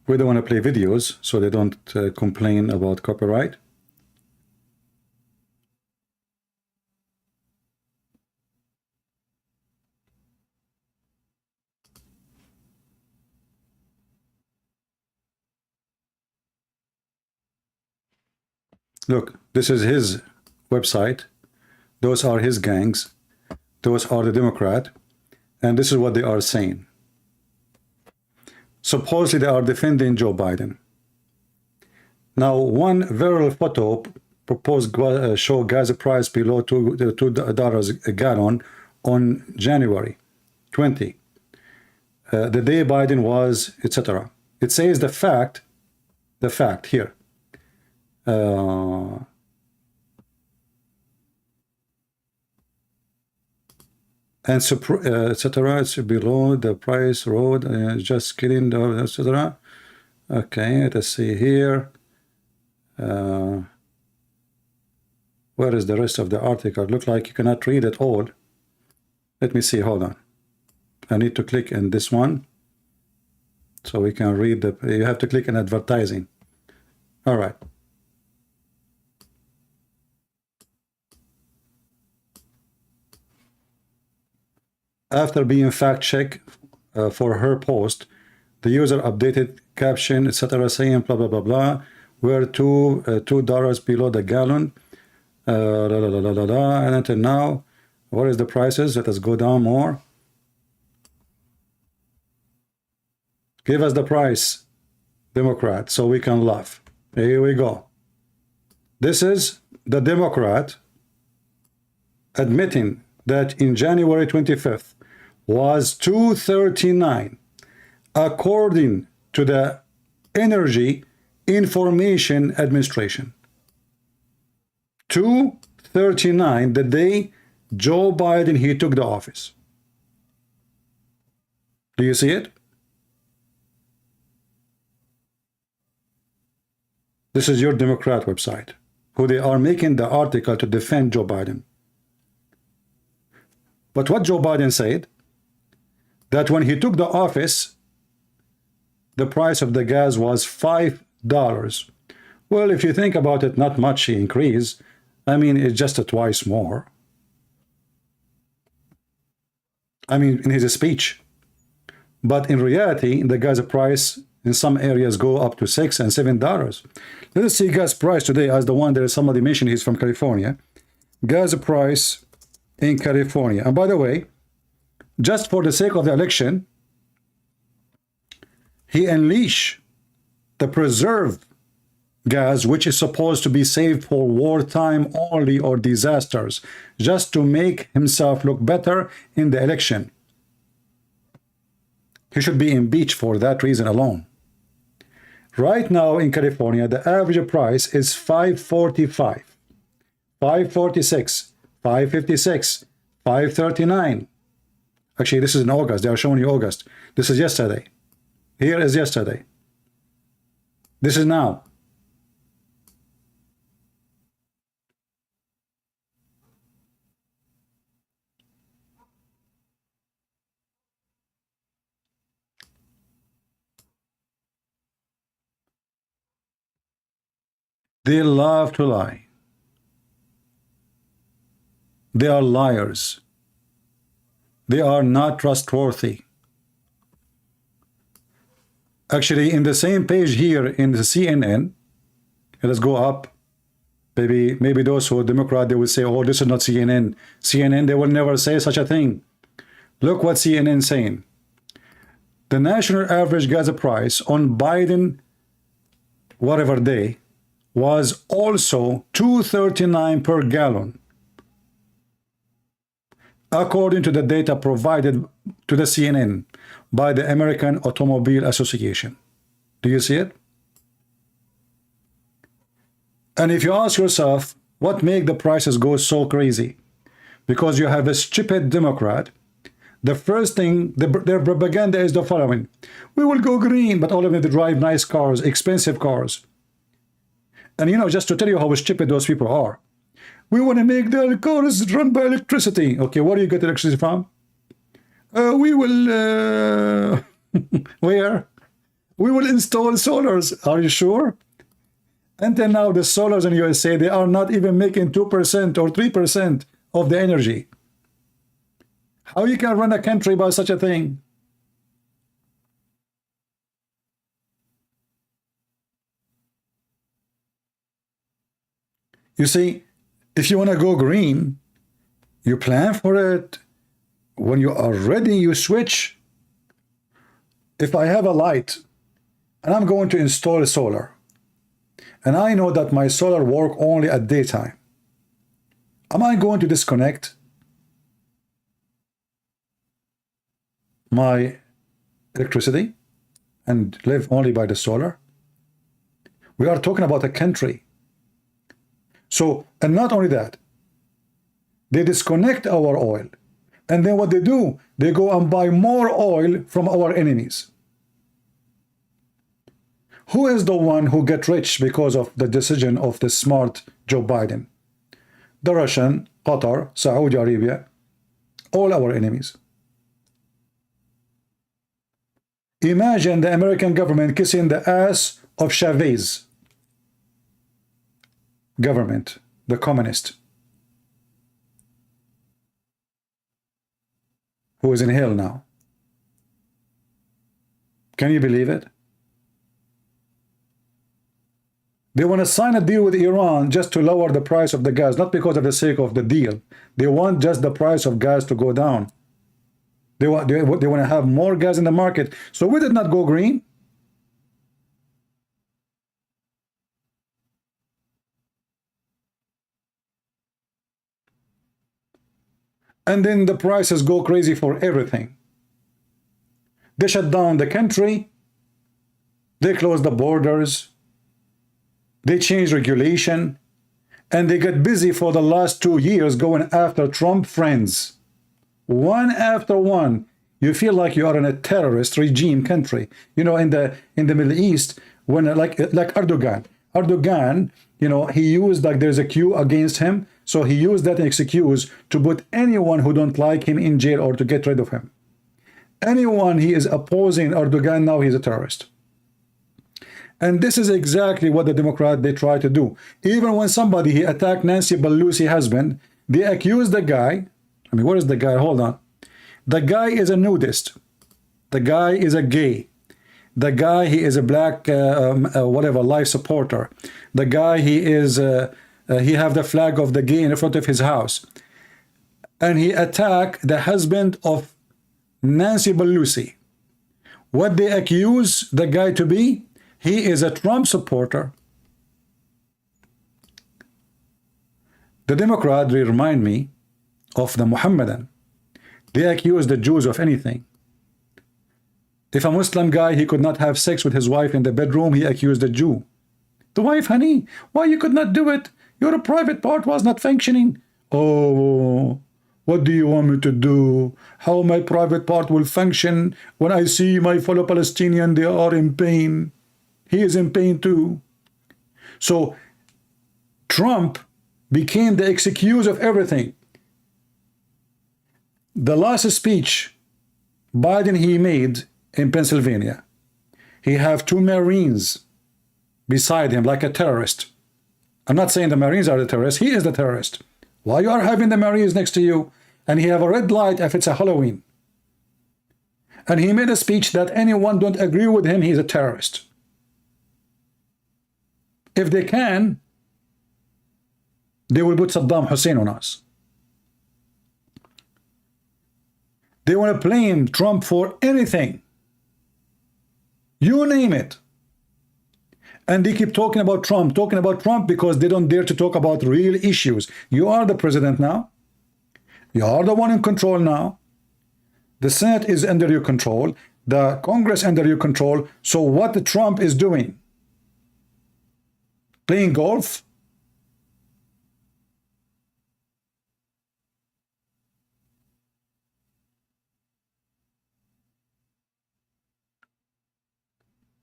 We don't want to play videos so they don't complain about copyright. Look, this is his website. Those are his gangs. Those are the Democrat. And this is what they are saying. Supposedly they are defending Joe Biden. Now, one viral photo proposed show gas price below $2 a gallon on January 20. The day Biden was, etc. It says the fact here. And etc. It's below the price road. Just kidding, etc. Okay, let's see here. Where is the rest of the article? Look like you cannot read it all. Let me see. Hold on. I need to click in this one so we can read the. You have to click in advertising. All right. After being fact-checked for her post, the user updated caption, etc., saying blah blah blah blah. We're $2 below the gallon. And until now, what is the prices? Let us go down more. Give us the price, Democrat, so we can laugh. Here we go. This is the Democrat admitting that in January 25th was $2.39 according to the Energy Information Administration. $2.39 the day Joe Biden he took the office. Do you see it? This is your Democrat website, who they are making the article to defend Joe Biden. But what Joe Biden said, that when he took the office, the price of the gas was $5. Well, if you think about it, not much he increased. I mean, it's just twice more. I mean, in his speech. But in reality, the gas price in some areas go up to $6 and $7. Let us see gas price today as the one that somebody mentioned he's from California. Gas price in California. And by the way, just for the sake of the election, he unleashed the preserve gas, which is supposed to be saved for wartime only or disasters, just to make himself look better in the election. He should be impeached for that reason alone. Right now in California, the average price is $5.45, $5.46, $5.56, $5.39. Actually, this is in August. They are showing you August. This is yesterday. Here is yesterday. This is now. They love to lie. They are liars. They are not trustworthy. Actually, in the same page here in the CNN, let's go up. Maybe those who are Democrat, they will say, oh, this is not CNN. CNN, they will never say such a thing. Look what CNN is saying. The national average gas price on Biden, whatever day, was also $2.39 per gallon, according to the data provided to the CNN by the American Automobile Association. Do you see it? And if you ask yourself, what make the prices go so crazy? Because you have a stupid Democrat. The first thing, their propaganda is the following. We will go green, but all of them drive nice cars, expensive cars. And you know, just to tell you how stupid those people are, we want to make the cars run by electricity. Okay, where do you get electricity from? We will, where? We will install solars. Are you sure? Until now, the solars in USA, they are not even making 2% or 3% of the energy. How you can run a country by such a thing? You see, if you want to go green, you plan for it. When you are ready, you switch. If I have a light and I'm going to install a solar, and I know that my solar work only at daytime, am I going to disconnect my electricity and live only by the solar? We are talking about a country. So, and not only that, they disconnect our oil. And then what they do, they go and buy more oil from our enemies. Who is the one who get rich because of the decision of the smart Joe Biden? The Russian, Qatar, Saudi Arabia, all our enemies. Imagine the American government kissing the ass of Chavez government, the communist, who is in hell now. Can you believe it? They want to sign a deal with Iran just to lower the price of the gas, not because of the sake of the deal. They want just the price of gas to go down. They want to have more gas in the market. So we did not go green. And then the prices go crazy for everything. They shut down the country. They close the borders. They change regulation. And they get busy for the last 2 years going after Trump friends. One after one. You feel like you are in a terrorist regime country. You know, in the Middle East, when like Erdogan, you know, he used, like, there's a queue against him. So he used that excuse to put anyone who don't like him in jail or to get rid of him. Anyone he is opposing Erdogan, now he's a terrorist. And this is exactly what the Democrats, they try to do. Even when somebody, he attacked Nancy Pelosi's husband, they accuse the guy. I mean, what is the guy? Hold on. The guy is a nudist. The guy is a gay. The guy, he is a black, whatever, life supporter. The guy, he is... he have the flag of the gay in front of his house. And he attacked the husband of Nancy Pelosi. What they accuse the guy to be, he is a Trump supporter. The Democrat, they remind me of the Muhammadan. They accuse the Jews of anything. If a Muslim guy, he could not have sex with his wife in the bedroom, he accused the Jew. The wife, honey, why you could not do it? Your private part was not functioning. Oh, what do you want me to do? How my private part will function when I see my fellow Palestinian, they are in pain. He is in pain too. So Trump became the excuse of everything. The last speech Biden he made in Pennsylvania, he have 2 Marines beside him like a terrorist. I'm not saying the Marines are the terrorists, he is the terrorist. Why you are having the Marines next to you? And he have a red light if it's a Halloween. And he made a speech that anyone don't agree with him, he's a terrorist. If they can, they will put Saddam Hussein on us. They want to blame Trump for anything. You name it. And they keep talking about Trump because they don't dare to talk about real issues. You are the president now. You are the one in control now. The Senate is under your control. The Congress under your control. So what Trump is doing? Playing golf?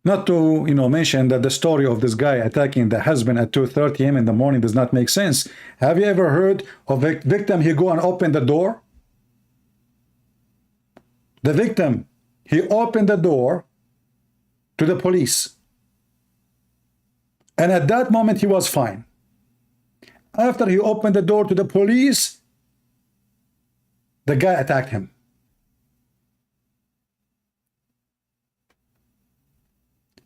Not to, mention that the story of this guy attacking the husband at 2:30 a.m. in the morning does not make sense. Have you ever heard of a victim, he go and open the door? The victim, he opened the door to the police. And at that moment, he was fine. After he opened the door to the police, the guy attacked him.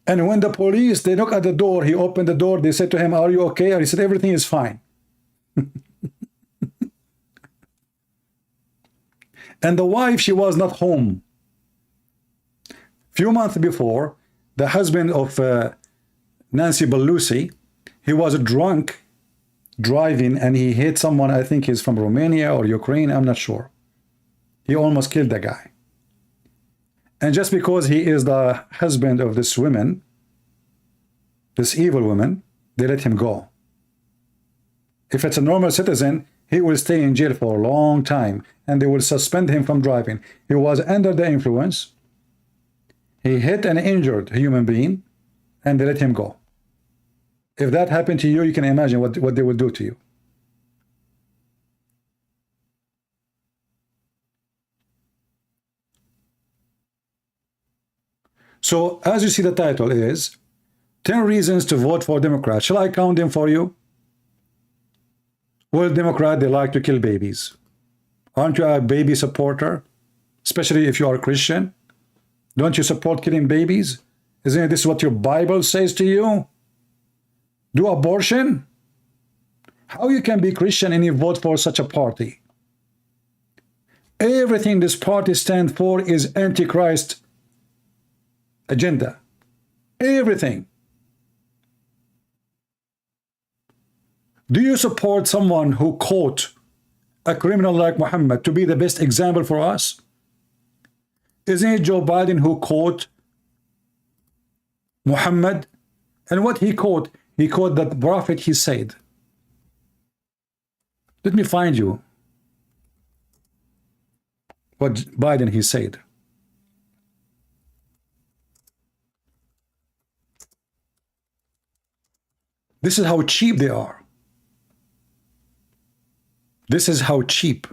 And when the police, they knock at the door, he opened the door, they said to him, are you okay? And he said, everything is fine. And the wife, she was not home. Few months before, the husband of Nancy Pelosi, he was drunk, driving, and he hit someone, I think he's from Romania or Ukraine, I'm not sure. He almost killed the guy. And just because he is the husband of this woman, this evil woman, they let him go. If it's a normal citizen, he will stay in jail for a long time, and they will suspend him from driving. He was under the influence. He hit and injured a human being, and they let him go. If that happened to you, you can imagine what they will do to you. So, as you see, the title is 10 reasons to vote for Democrats. Shall I count them for you? Well, Democrat, they like to kill babies. Aren't you a baby supporter? Especially if you are a Christian. Don't you support killing babies? Isn't this what your Bible says to you? Do abortion? How you can be Christian and you vote for such a party? Everything this party stands for is Antichrist agenda. Everything. Do you support someone who caught a criminal like Muhammad to be the best example for us? Isn't it Joe Biden who caught Muhammad? And what he caught that prophet, he said. Let me find you what Biden he said. This is how cheap they are. This is how cheap.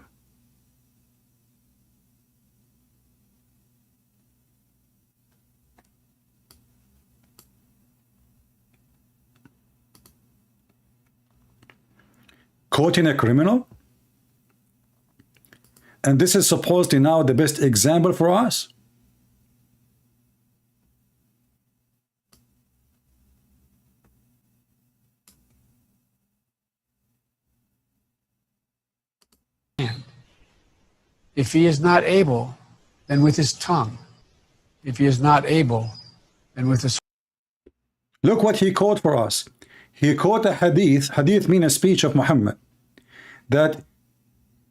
Quoting a criminal? And this is supposedly now the best example for us? If he is not able, then with his tongue. If he is not able, then with his... Look what he quoted for us. He quoted a hadith. Hadith means a speech of Muhammad. that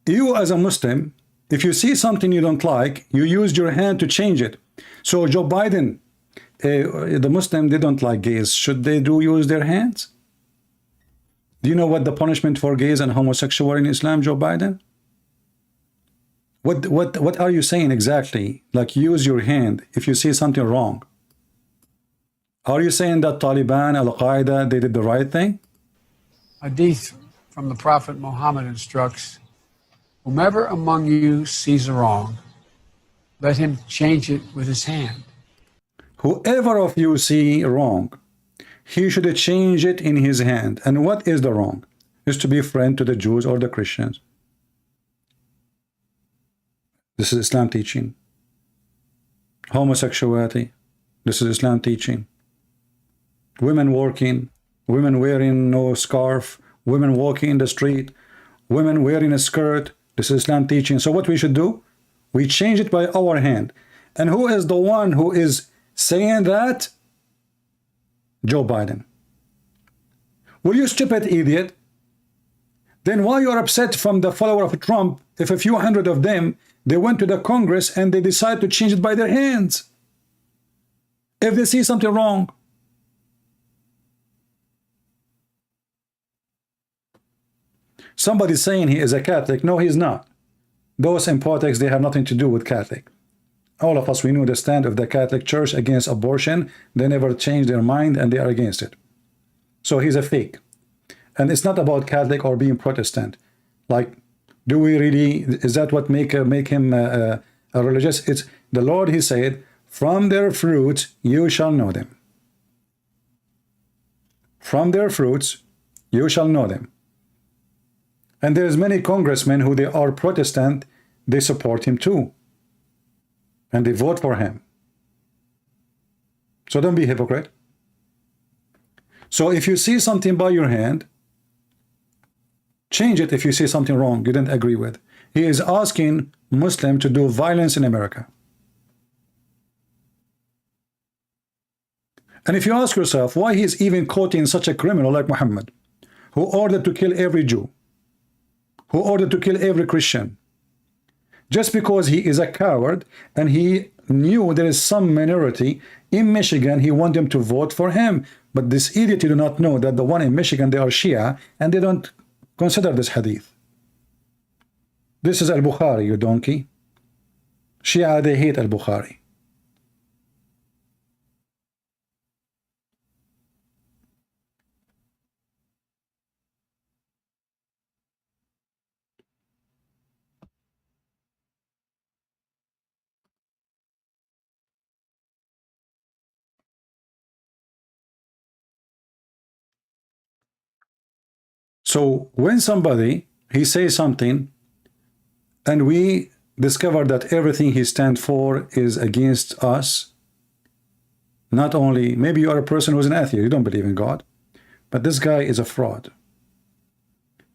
you as a Muslim, if you see something you don't like, you use your hand to change it. So Joe Biden, the Muslim, they don't like gays. Should they use their hands? Do you know what the punishment for gays and homosexual in Islam, Joe Biden? What are you saying exactly? Like, use your hand if you see something wrong. Are you saying that Taliban, Al-Qaeda, they did the right thing? Hadith from the Prophet Muhammad instructs, whomever among you sees a wrong, let him change it with his hand. Whoever of you see wrong, he should change it in his hand. And what is the wrong? Is to be a friend to the Jews or the Christians. This is Islam teaching. Homosexuality, this is Islam teaching. Women working, women wearing no scarf, women walking in the street, women wearing a skirt, this is Islam teaching. So what we should do? We change it by our hand. And who is the one who is saying that? Joe Biden. Will you stupid idiot? Then why you are upset from the follower of Trump if a few hundred of them, they went to the Congress and they decide to change it by their hands? If they see something wrong. Somebody's saying he is a Catholic. No, he's not. Those in politics, they have nothing to do with Catholic. All of us, we know the stand of the Catholic Church against abortion. They never change their mind and they are against it. So he's a fake. And it's not about Catholic or being Protestant. Like, do we really, is that what make him a religious? It's the Lord, he said, from their fruits you shall know them. From their fruits you shall know them. And there's many congressmen who they are Protestant, they support him too. And they vote for him. So don't be a hypocrite. So if you see something by your hand, change it if you see something wrong you didn't agree with. He is asking Muslims to do violence in America. And if you ask yourself why he is even quoting such a criminal like Muhammad, who ordered to kill every Jew, who ordered to kill every Christian, just because he is a coward and he knew there is some minority in Michigan, he wanted them to vote for him. But this idiot, you do not know that the one in Michigan, they are Shia and they don't consider this hadith. This is Al-Bukhari, you donkey. Shia, they hate Al-Bukhari. So when somebody, he says something, and we discover that everything he stands for is against us, not only, maybe you are a person who's an atheist, you don't believe in God, but this guy is a fraud.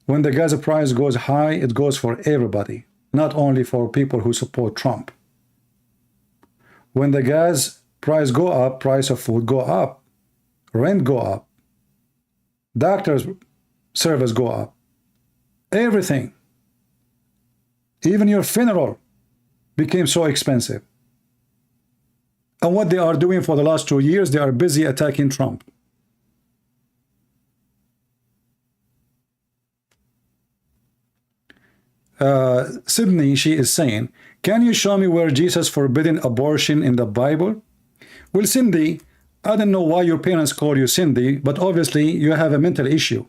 When the gas price goes high, it goes for everybody, not only for people who support Trump. When the gas price go up, price of food go up, rent go up, doctors' service go up, everything, even your funeral became so expensive. And what they are doing for the last 2 years, they are busy attacking Trump. Sydney, she is saying, can you show me where Jesus forbidden abortion in the Bible? Well, Cindy, I don't know why your parents call you Cindy, but obviously you have a mental issue.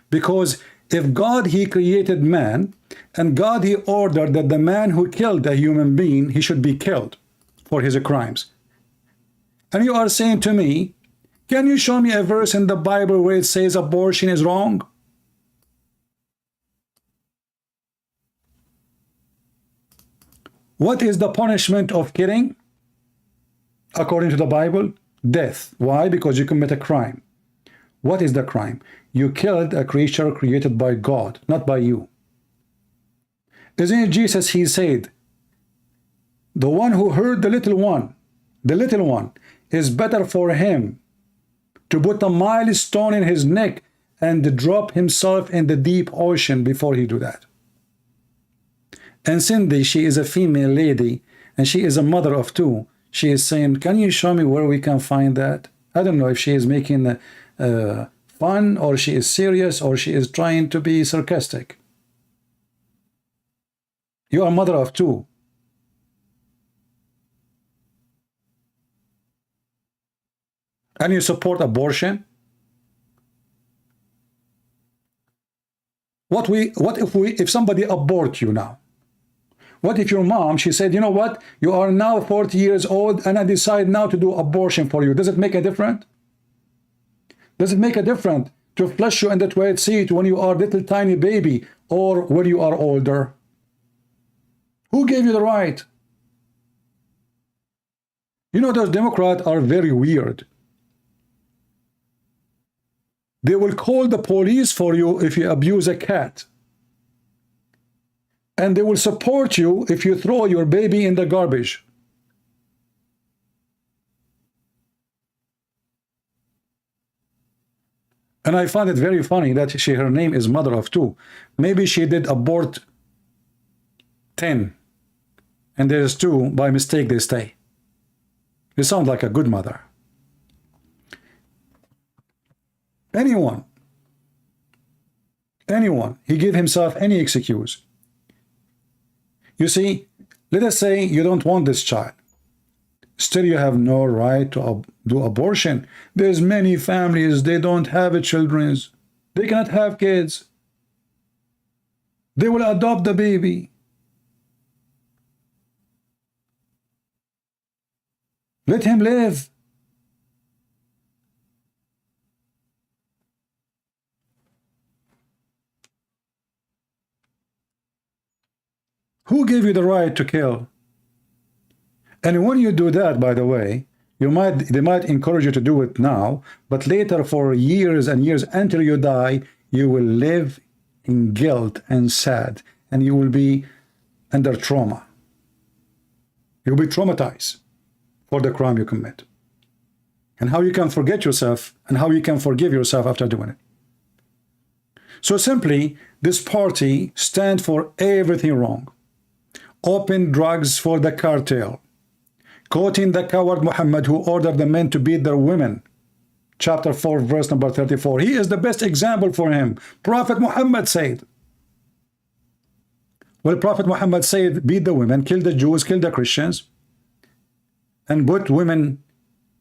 Because if God, he created man, and God, he ordered that the man who killed a human being, he should be killed for his crimes. And you are saying to me, can you show me a verse in the Bible where it says abortion is wrong? What is the punishment of killing? According to the Bible, death. Why? Because you commit a crime. What is the crime? You killed a creature created by God, not by you. Isn't it Jesus, he said, the one who hurt the little one is better for him to put a milestone in his neck and drop himself in the deep ocean before he do that. And Cindy, she is a female lady, and she is a mother of two. She is saying, can you show me where we can find that? I don't know if she is making fun, or she is serious, or she is trying to be sarcastic. You are a mother of two. And you support abortion? What if somebody abort you now? What if your mom, she said, you know what, you are now 40 years old and I decide now to do abortion for you? Does it make a difference? Does it make a difference to flush you in the toilet seat when you are a little tiny baby or when you are older? Who gave you the right? You know, those Democrats are very weird. They will call the police for you if you abuse a cat. And they will support you if you throw your baby in the garbage. And I find it very funny that her name is mother of two. Maybe she did abort 10. And there's 2 by mistake they stay. You sound like a good mother. Anyone, he give himself any excuse. You see, let us say you don't want this child. Still you have no right to do abortion. There's many families, they don't have children. They cannot have kids. They will adopt the baby. Let him live. Who gave you the right to kill? And when you do that, by the way, they might encourage you to do it now, but later for years and years until you die, you will live in guilt and sad, and you will be under trauma. You'll be traumatized for the crime you commit. And how you can forget yourself and how you can forgive yourself after doing it. So simply, this party stands for everything wrong. Open drugs for the cartel. Quoting the coward Muhammad who ordered the men to beat their women. Chapter 4, verse number 34. He is the best example for him. Prophet Muhammad said. Well, Prophet Muhammad said, beat the women, kill the Jews, kill the Christians, and put women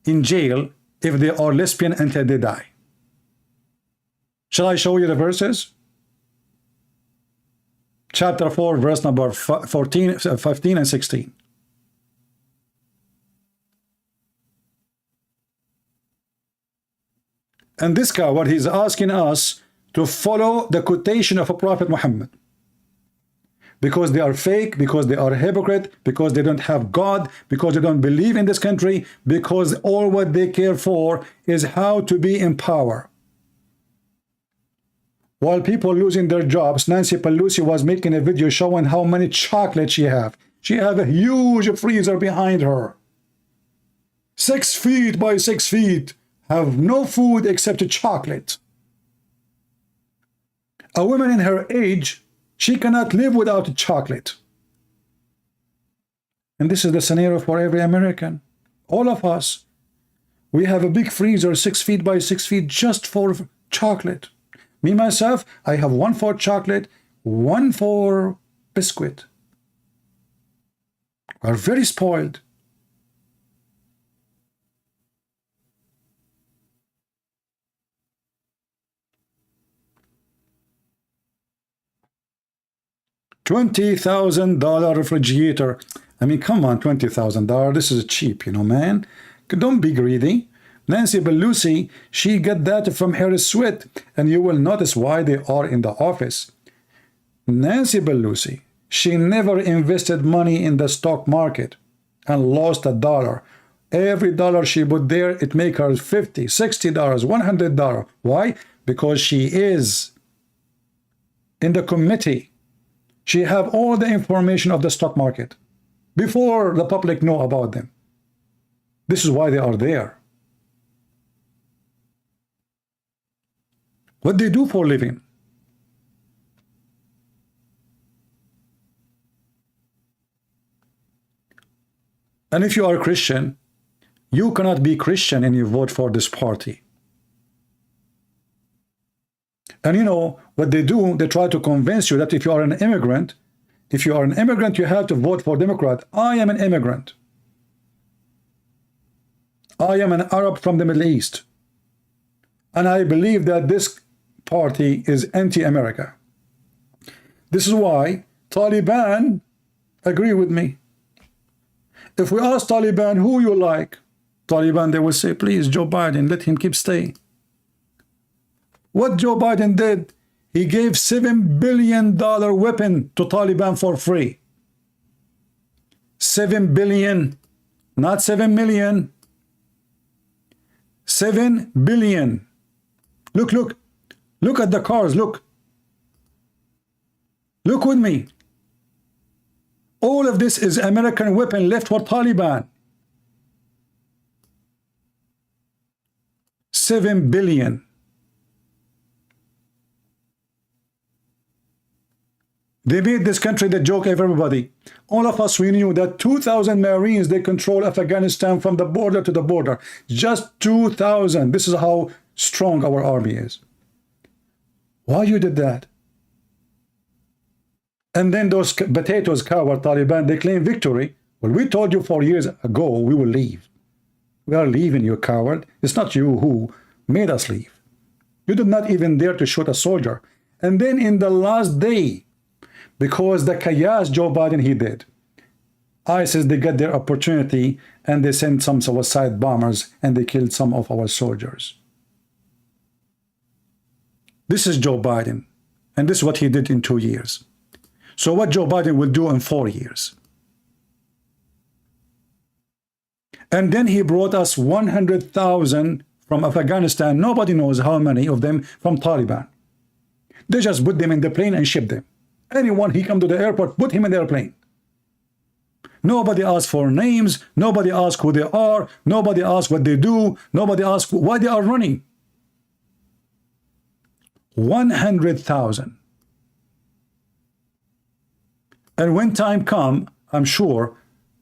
in jail if they are lesbian until they die. Shall I show you the verses? Chapter 4, verse number 15 and 16. And this coward, he's asking us to follow the quotation of a Prophet Muhammad. Because they are fake, because they are hypocrite, because they don't have God, because they don't believe in this country, because all what they care for is how to be in power. While people losing their jobs, Nancy Pelosi was making a video showing how many chocolates she have. She have a huge freezer behind her. 6 feet by 6 feet. Have no food except chocolate. A woman in her age, she cannot live without chocolate. And this is the scenario for every American. All of us. We have a big freezer 6 feet by 6 feet just for chocolate. Me, myself, I have 1 for chocolate, 1 for biscuit. We're very spoiled. $20,000 refrigerator. I mean, come on, $20,000. This is cheap, you know, man. Don't be greedy. Nancy Pelosi, she got that from her sweat, and you will notice why they are in the office. Nancy Pelosi, she never invested money in the stock market and lost $1. Every dollar she put there, it make her $50, $60, $100. Why? Because she is in the committee. She have all the information of the stock market before the public know about them. This is why they are there. What they do for a living? And if you are a Christian, you cannot be Christian and you vote for this party. And you know what they do? They try to convince you that if you are an immigrant, you have to vote for Democrat. I am an immigrant. I am an Arab from the Middle East. And I believe that this party is anti-America. This is why Taliban agree with me. If we ask Taliban who you like, Taliban, they will say, please, Joe Biden, let him keep staying. What Joe Biden did, he gave $7 billion weapon to Taliban for free. 7 billion, not 7 million. 7 billion. Look at the cars, look with me. All of this is American weapon left for Taliban. 7 billion. They made this country the joke of everybody. All of us, we knew that 2,000 Marines, they control Afghanistan from the border to the border. Just 2,000. This is how strong our army is. Why you did that? And then those potatoes, coward Taliban, they claim victory. Well, we told you 4 years ago we will leave. We are leaving, you coward. It's not you who made us leave. You did not even dare to shoot a soldier. And then in the last day, because the chaos Joe Biden he did, ISIS, they got their opportunity and they sent some suicide bombers and they killed some of our soldiers. This is Joe Biden, and this is what he did in 2 years. So what Joe Biden will do in 4 years? And then he brought us 100,000 from Afghanistan. Nobody knows how many of them from Taliban. They just put them in the plane and ship them. Anyone, he come to the airport, put him in the airplane. Nobody asks for names. Nobody asks who they are. Nobody asks what they do. Nobody asks why they are running. 100,000. And when time come, I'm sure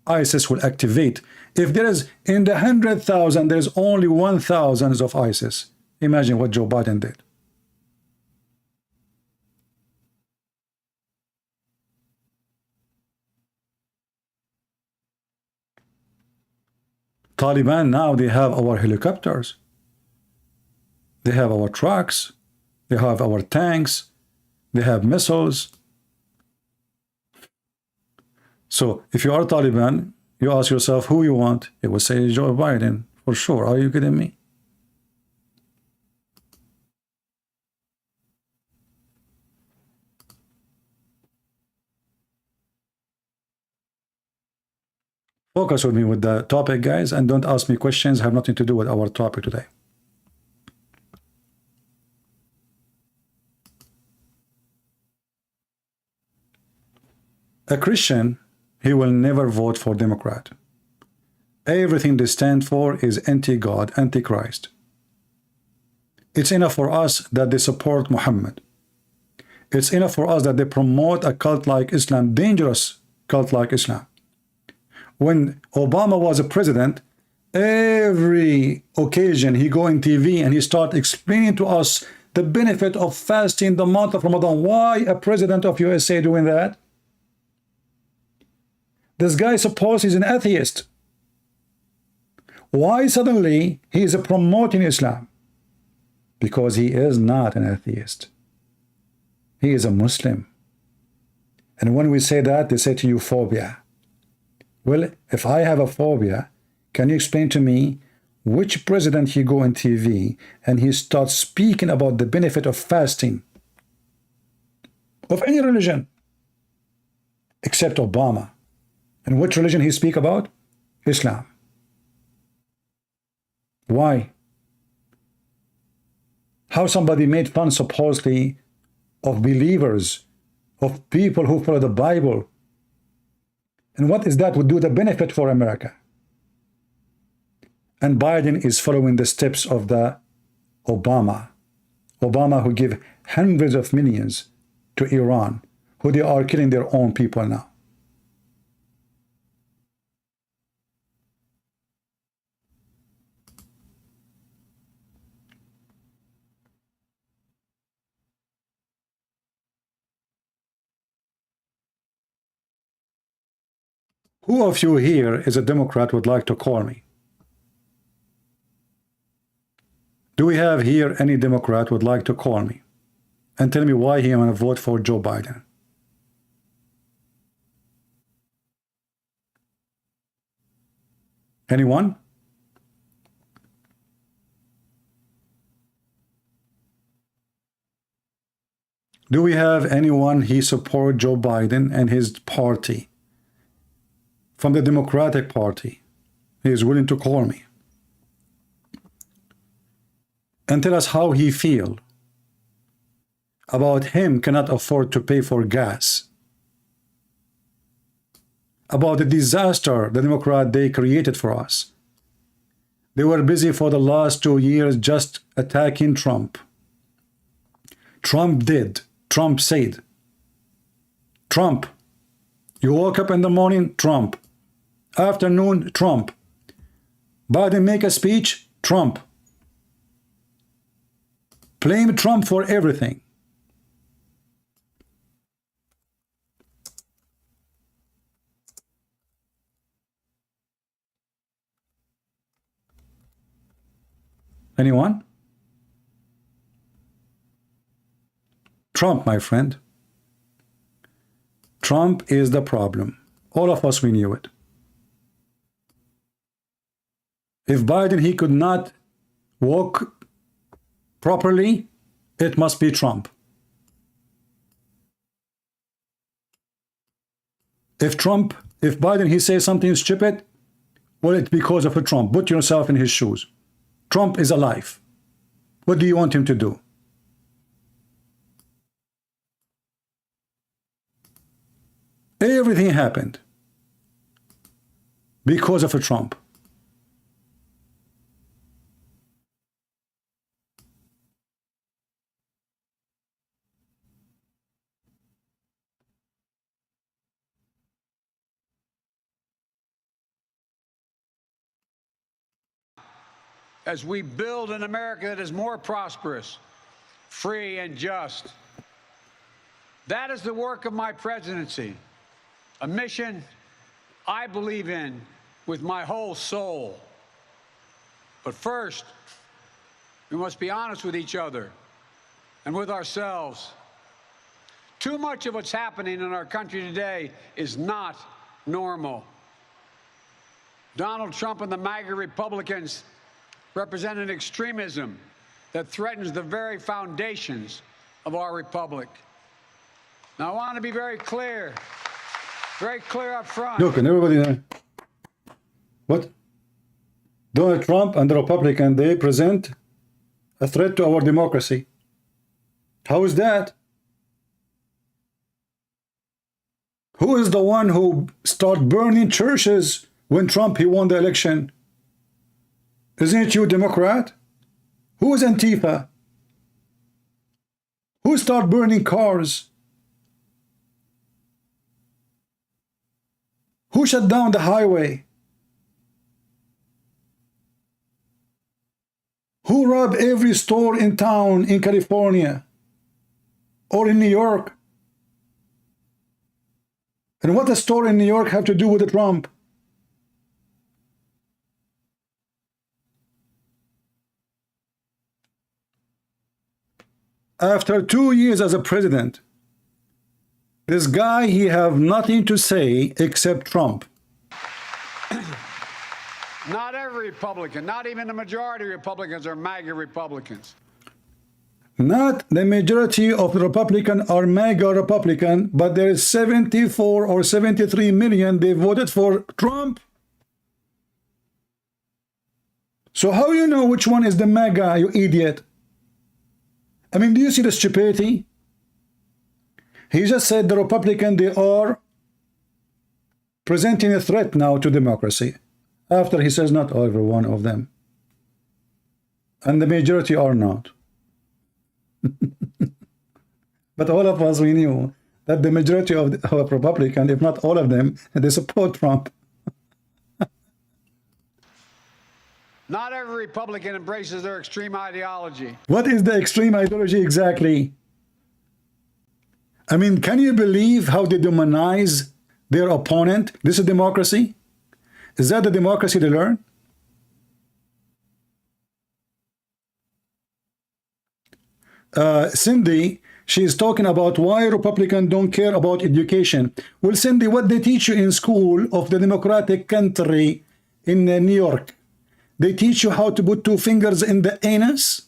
ISIS will activate. If there is in the 100,000, there's only 1,000 of ISIS. Imagine what Joe Biden did. Taliban now, they have our helicopters. They have our trucks. They have our tanks. They have missiles. So if you are Taliban, you ask yourself who you want. It will say Joe Biden for sure. Are you kidding me? Focus with me with the topic, guys, and don't ask me questions have nothing to do with our topic today. A Christian, he will never vote for Democrat. Everything they stand for is anti-God, anti-Christ. It's enough for us that they support Muhammad. It's enough for us that they promote a cult like Islam, dangerous cult like Islam. When Obama was a president, every occasion he go on TV and he start explaining to us the benefit of fasting the month of Ramadan. Why a president of USA doing that? This guy suppose he's an atheist. Why suddenly he is promoting Islam? Because he is not an atheist. He is a Muslim. And when we say that, they say to you phobia. Well, if I have a phobia, can you explain to me which president he go on TV and he starts speaking about the benefit of fasting of any religion except Obama? And which religion he speak about? Islam. Why? How somebody made fun supposedly of believers, of people who follow the Bible. And what is that would do the benefit for America? And Biden is following the steps of the Obama. Obama, who give hundreds of millions to Iran, who they are killing their own people now. Who of you here is a Democrat would like to call me? Do we have here any Democrat would like to call me and tell me why he am going to vote for Joe Biden? Anyone? Do we have anyone he support Joe Biden and his party? From the Democratic Party, he is willing to call me and tell us how he feel about him cannot afford to pay for gas, about the disaster the Democrat they created for us. They were busy for the last 2 years just attacking Trump. Trump did. Trump said. Trump. You woke up in the morning, Trump. Afternoon, Trump. Biden make a speech, Trump. Blame Trump for everything. Anyone? Trump, my friend. Trump is the problem. All of us, we knew it. If Biden, he could not walk properly, it must be Trump. If Biden, he says something stupid, well, it's because of a Trump. Put yourself in his shoes. Trump is alive. What do you want him to do? Everything happened because of a Trump. As we build an America that is more prosperous, free, and just. That is the work of my presidency, a mission I believe in with my whole soul. But first, we must be honest with each other and with ourselves. Too much of what's happening in our country today is not normal. Donald Trump and the MAGA Republicans represent an extremism that threatens the very foundations of our republic. Now, I want to be very clear up front. Look, and everybody, what? Donald Trump and the Republican, they present a threat to our democracy. How is that? Who is the one who started burning churches when Trump, he won the election? Isn't it you, Democrat? Who is Antifa? Who started burning cars? Who shut down the highway? Who robbed every store in town in California or in New York? And what does store in New York have to do with the Trump? After 2 years as a president, this guy, he have nothing to say except Trump. Not every Republican, not even the majority of Republicans are MAGA Republicans. Not the majority of the Republican are MAGA Republican, but there is 74 or 73 million they voted for Trump. So how you know which one is the MAGA, you idiot? I mean, do you see the stupidity? He just said the Republican, they are presenting a threat now to democracy. After he says not every one of them. And the majority are not. But all of us, we knew that the majority of Republicans, if not all of them, they support Trump. Not every Republican embraces their extreme ideology. What is the extreme ideology exactly? I mean, can you believe how they demonize their opponent? This is democracy? Is that the democracy they learn? Cindy, she's talking about why Republicans don't care about education. Well, Cindy, what they teach you in school of the democratic country in New York, they teach you how to put 2 fingers in the anus.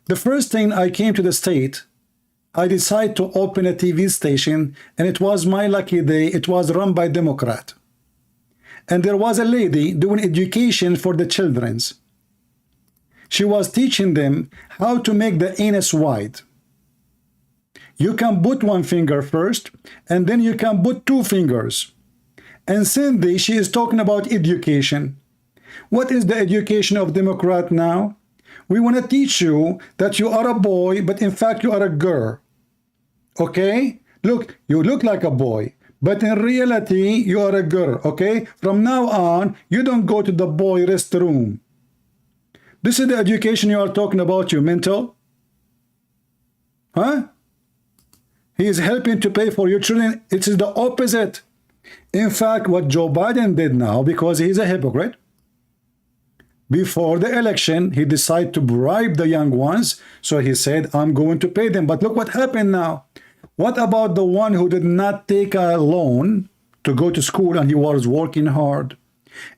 The first thing I came to the state, I decided to open a TV station, and it was my lucky day. It was run by Democrat. And there was a lady doing education for the children's. She was teaching them how to make the anus wide. You can put 1 finger first, and then you can put 2 fingers. And Cindy, she is talking about education. What is the education of Democrat now? We want to teach you that you are a boy, but in fact you are a girl. Okay? Look, you look like a boy, but in reality you are a girl. Okay? From now on, you don't go to the boy restroom. This is the education you are talking about, you mental? Huh? He is helping to pay for your children. It is the opposite. In fact, what Joe Biden did now, because he's a hypocrite, before the election, he decided to bribe the young ones. So he said, I'm going to pay them. But look what happened now. What about the one who did not take a loan to go to school and he was working hard?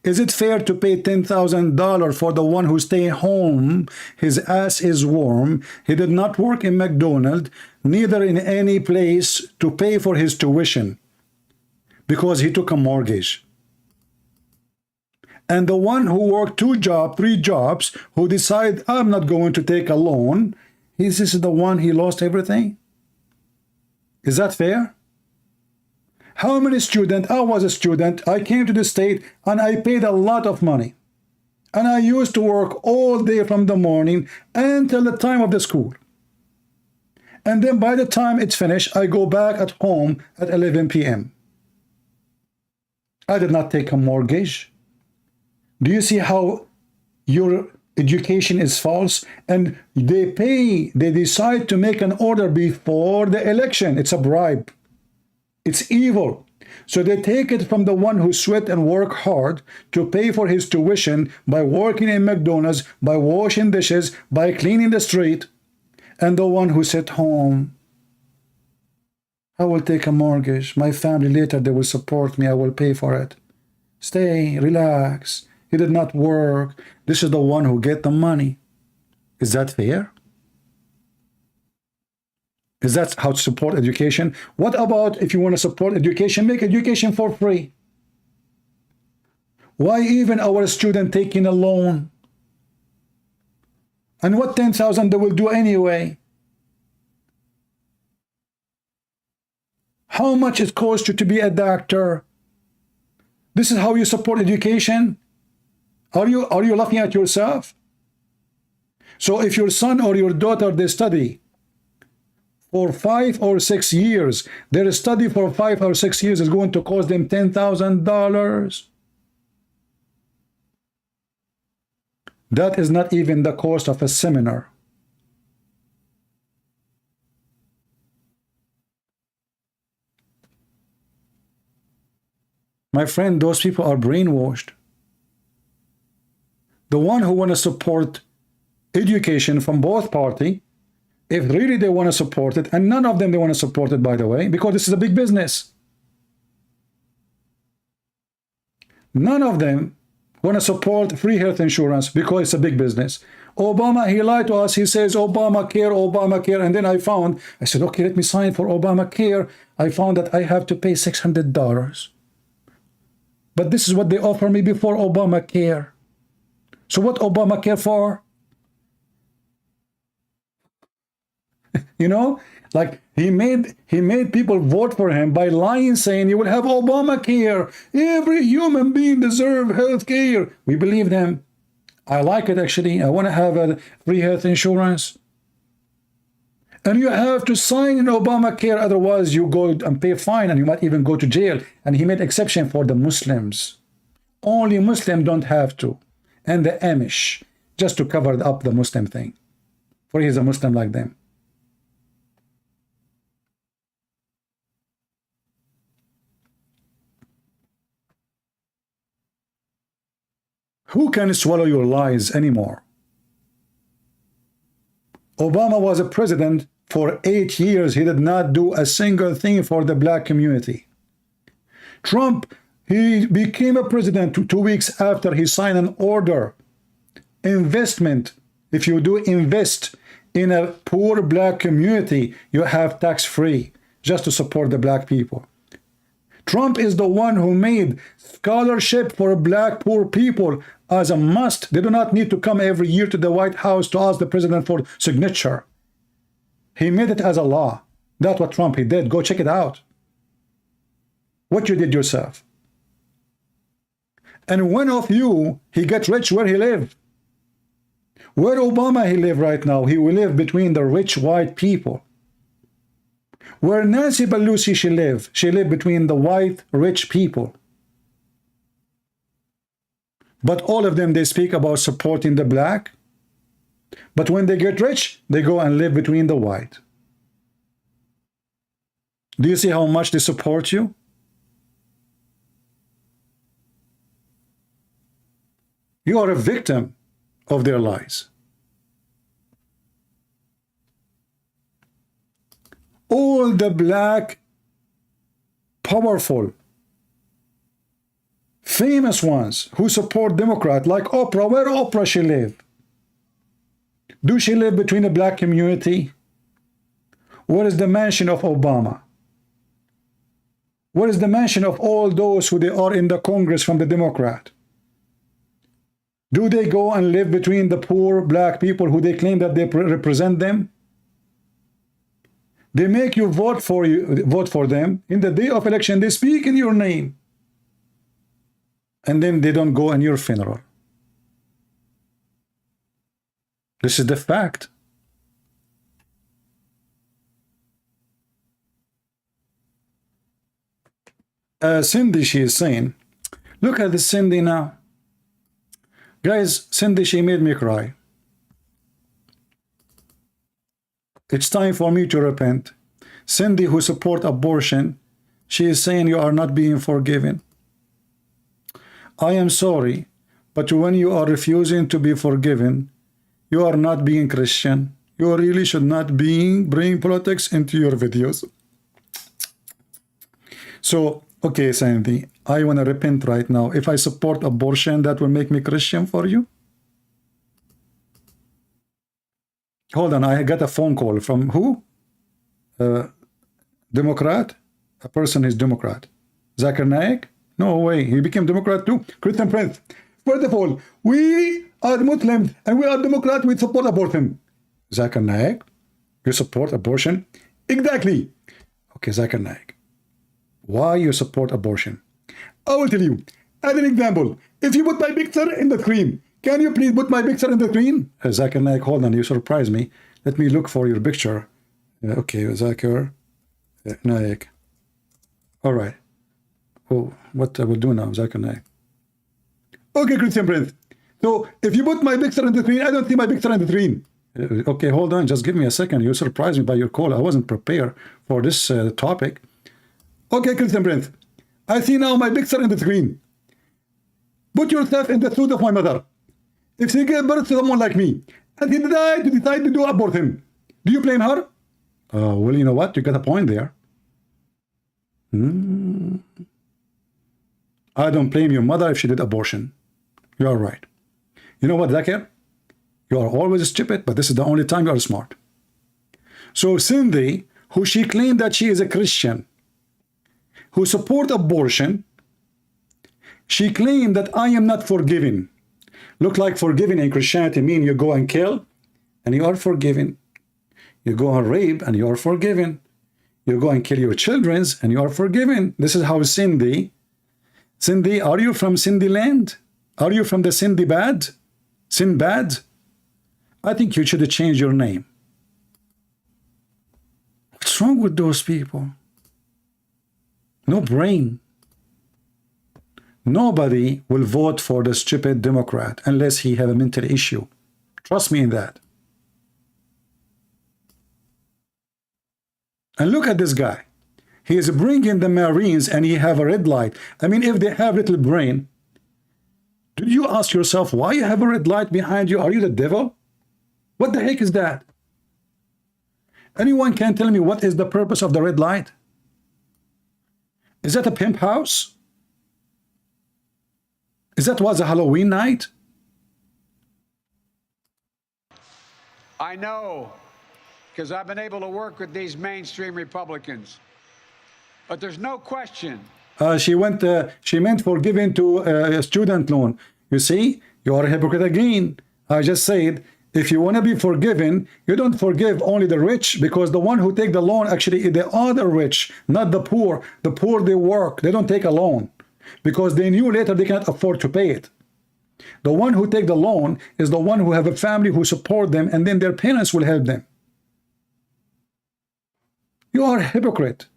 Is it fair to pay $10,000 for the one who stayed home? His ass is warm. He did not work in McDonald's, neither in any place to pay for his tuition because he took a mortgage. And the one who worked 2 jobs, 3 jobs, who decided, I'm not going to take a loan, this is the one he lost everything? Is that fair? How many students? I was a student. I came to the state and I paid a lot of money. And I used to work all day from the morning until the time of the school. And then by the time it's finished, I go back at home at 11 p.m. I did not take a mortgage. Do you see how your education is false? And they decide to make an order before the election. It's a bribe. It's evil. So they take it from the one who sweat and work hard to pay for his tuition by working in McDonald's, by washing dishes, by cleaning the street, and the one who sat home. I will take a mortgage. My family later, they will support me. I will pay for it. Stay, relax. He did not work. This is the one who get the money. Is that fair? Is that how to support education? What about if you want to support education, make education for free? Why even our student taking a loan? And what 10,000 they will do anyway? How much it costs you to be a doctor? This is how you support education? Are you laughing at yourself? So if your son or your daughter, they study for 5 or 6 years, their study for 5 or 6 years is going to cost them $10,000. That is not even the cost of a seminar. My friend, those people are brainwashed. The one who want to support education from both parties, if really they want to support it, and none of them they want to support it, by the way, because this is a big business. None of them want to support free health insurance because it's a big business. Obama, he lied to us. He says Obamacare, Obamacare. And then I said, okay, let me sign for Obamacare. I found that I have to pay $600. But this is what they offer me before Obamacare. So what Obamacare for? You know, like he made people vote for him by lying, saying you will have Obamacare. Every human being deserves health care. We believe them. I like it, actually. I want to have a free health insurance. And you have to sign in Obamacare, otherwise you go and pay fine and you might even go to jail. And he made exception for the Muslims. Only Muslims don't have to. And the Amish, just to cover up the Muslim thing. For he's a Muslim like them. Who can swallow your lies anymore? Obama was a president for 8 years. He did not do a single thing for the black community. Trump, he became a president 2 weeks after he signed an order. Investment. If you do invest in a poor black community, you have tax-free just to support the black people. Trump is the one who made scholarship for black poor people as a must. They do not need to come every year to the White House to ask the president for signature. He made it as a law. That's what Trump he did. Go check it out. What you did yourself. And one of you, he got rich where he lived. Where Obama he live right now, he will live between the rich white people. Where Nancy Pelosi she lived between the white rich people. But all of them, they speak about supporting the black. But when they get rich, they go and live between the white. Do you see how much they support you? You are a victim of their lies. All the black, powerful, famous ones who support Democrat, like Oprah, where Oprah she live? Do she live between the black community? Where is the mansion of Obama? Where is the mansion of all those who they are in the Congress from the Democrat? Do they go and live between the poor black people who they claim that they represent them? They make you vote for them. In the day of election, they speak in your name. And then they don't go in your funeral. This is the fact. Cindy, she is saying, look at this Cindy now. Guys, Cindy, she made me cry. It's time for me to repent. Cindy, who support abortion, she is saying you are not being forgiven. I am sorry, but when you are refusing to be forgiven, you are not being Christian. You really should not bring politics into your videos. So, okay, Sandy, I want to repent right now. If I support abortion, that will make me Christian for you? Hold on, I got a phone call from who? Democrat? A person is Democrat. Zakir Naik? No way, he became Democrat too. Christian Prince. First of all, we are Muslims and we are Democrat, we support abortion. Zakir Naik, you support abortion? Exactly. Okay, Zakir Naik, why you support abortion? I will tell you. As an example, if you put my picture in the screen, can you please put my picture in the screen? Zakir Naik, hold on, you surprise me. Let me look for your picture. Okay, Zakir Naik. All right. Oh, what I will do now, Zakir Naik. Okay, Christian Prince. So, if you put my picture in the screen, I don't see my picture in the screen. Okay, hold on, just give me a second. You surprised me by your call. I wasn't prepared for this topic. Okay, Christian Prince. I see now my picture in the screen. Put yourself in the shoes of my mother. If she gave birth to someone like me, and he decide to do abortion, do you blame her? Well, you know what? You got a point there. I don't blame your mother if she did abortion. You are right. You know what, Zakir? You are always stupid, but this is the only time you are smart. So Cindy, who she claimed that she is a Christian, who support abortion, she claimed that I am not forgiven. Look like forgiving in Christianity mean you go and kill, and you are forgiven. You go and rape, and you are forgiven. You go and kill your children, and you are forgiven. This is how Cindy, are you from Cindy land? Are you from the Cindy bad? Sin bad? I think you should change your name. What's wrong with those people? No brain. Nobody will vote for the stupid Democrat unless he have a mental issue. Trust me in that. And look at this guy. He is bringing the Marines and he have a red light. I mean, if they have little brain, did you ask yourself why you have a red light behind you? Are you the devil? What the heck is that? Anyone can tell me what is the purpose of the red light? Is that a pimp house? Is that was a Halloween night? I know, because I've been able to work with these mainstream Republicans. But there's no question. She meant forgiving to a student loan. You see, you are a hypocrite again. I just said, if you want to be forgiven, you don't forgive only the rich, because the one who take the loan actually they are the rich, not the poor. The poor, they work, they don't take a loan because they knew later they cannot afford to pay it. The one who take the loan is the one who have a family who support them, and then their parents will help them. You are a hypocrite.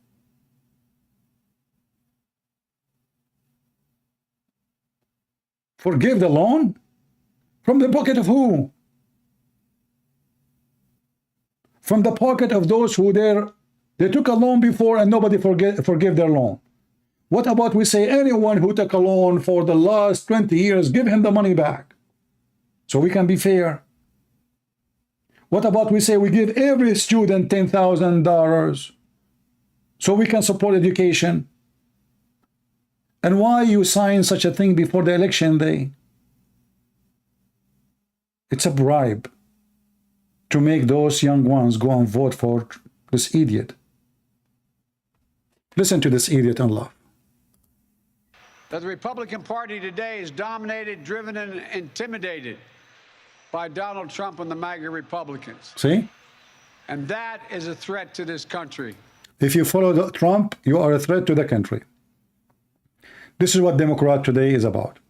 Forgive the loan? From the pocket of who? From the pocket of those who they took a loan before and nobody forgive their loan. What about we say anyone who took a loan for the last 20 years, give him the money back so we can be fair? What about we say we give every student $10,000 so we can support education? And why you sign such a thing before the election day? It's a bribe to make those young ones go and vote for this idiot. Listen to this idiot and laugh. That the Republican Party today is dominated, driven, and intimidated by Donald Trump and the MAGA Republicans. See? And that is a threat to this country. If you follow Trump, you are a threat to the country. This is what Democrat today is about.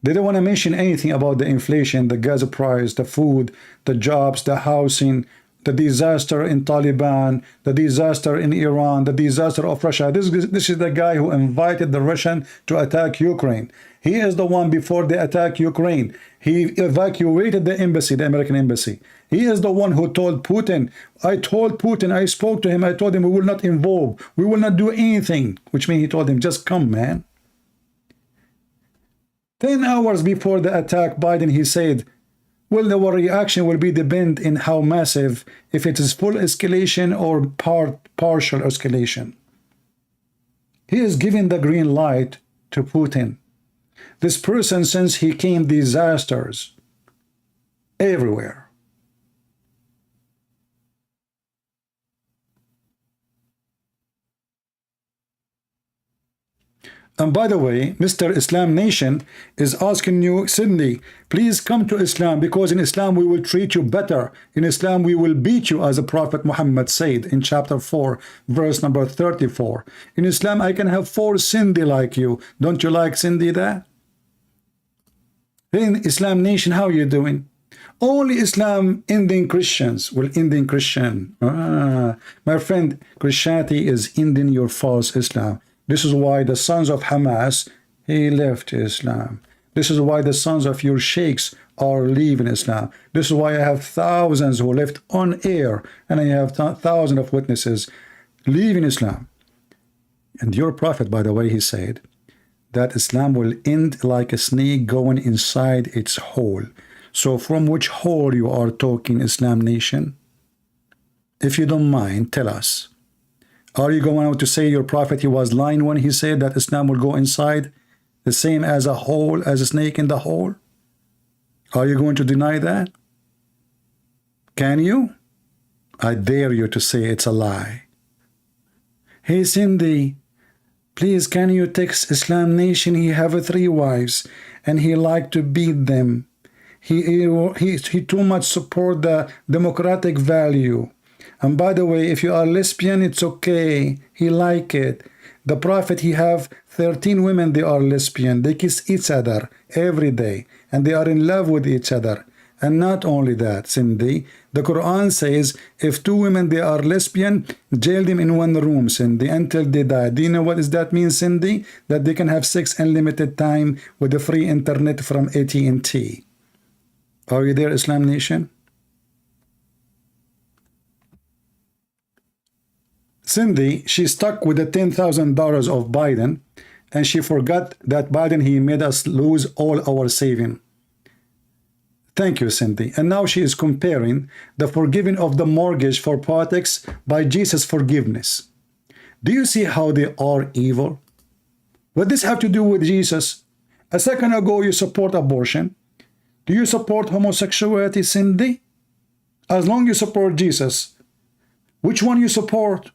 They don't want to mention anything about the inflation, the gas price, the food, the jobs, the housing, the disaster in Taliban, the disaster in Iran, the disaster of Russia. This is the guy who invited the Russian to attack Ukraine. He is the one before they attack Ukraine. He evacuated the embassy, the American embassy. He is the one who told Putin, I spoke to him, I told him we will not involve, we will not do anything, which means he told him, just come, man. 10 hours before the attack, Biden, he said, well, our reaction will be depend in how massive, if it is full escalation or partial escalation. He is giving the green light to Putin. This person, since he came, disasters everywhere. And by the way, Mr. Islam Nation is asking you, Sydney, please come to Islam, because in Islam we will treat you better. In Islam we will beat you, as the Prophet Muhammad said in chapter 4, verse number 34. In Islam I can have 4 Cindy like you. Don't you like Cindy that? In Islam Nation, how are you doing? Only Islam ending Christians will ending Christian. My friend, Christianity is ending your false Islam. This is why the sons of Hamas, he left Islam. This is why the sons of your sheikhs are leaving Islam. This is why I have thousands who left on air, and I have thousands of witnesses leaving Islam. And your prophet, by the way, he said that Islam will end like a snake going inside its hole. So from which hole you are talking, Islam Nation? If you don't mind, tell us. Are you going out to say your prophet, he was lying when he said that Islam will go inside the same as a hole, as a snake in the hole? Are you going to deny that? Can you? I dare you to say it's a lie. Hey Cindy, please can you text Islam Nation? He have 3 wives and he like to beat them. He too much support the democratic value. And by the way, if you are lesbian, it's okay. He like it. The prophet, he have 13 women, they are lesbian. They kiss each other every day. And they are in love with each other. And not only that, Cindy, the Quran says if two women, they are lesbian, jail them in one room, Cindy, until they die. Do you know what does that mean, Cindy? That they can have sex unlimited time with the free internet from AT&T. Are you there, Islam Nation? Cindy, she's stuck with the $10,000 of Biden, and she forgot that Biden, he made us lose all our saving. Thank you, Cindy. And now she is comparing the forgiving of the mortgage for politics by Jesus' forgiveness. Do you see how they are evil? What does this have to do with Jesus? A second ago, you support abortion. Do you support homosexuality, Cindy? As long as you support Jesus, which one you support?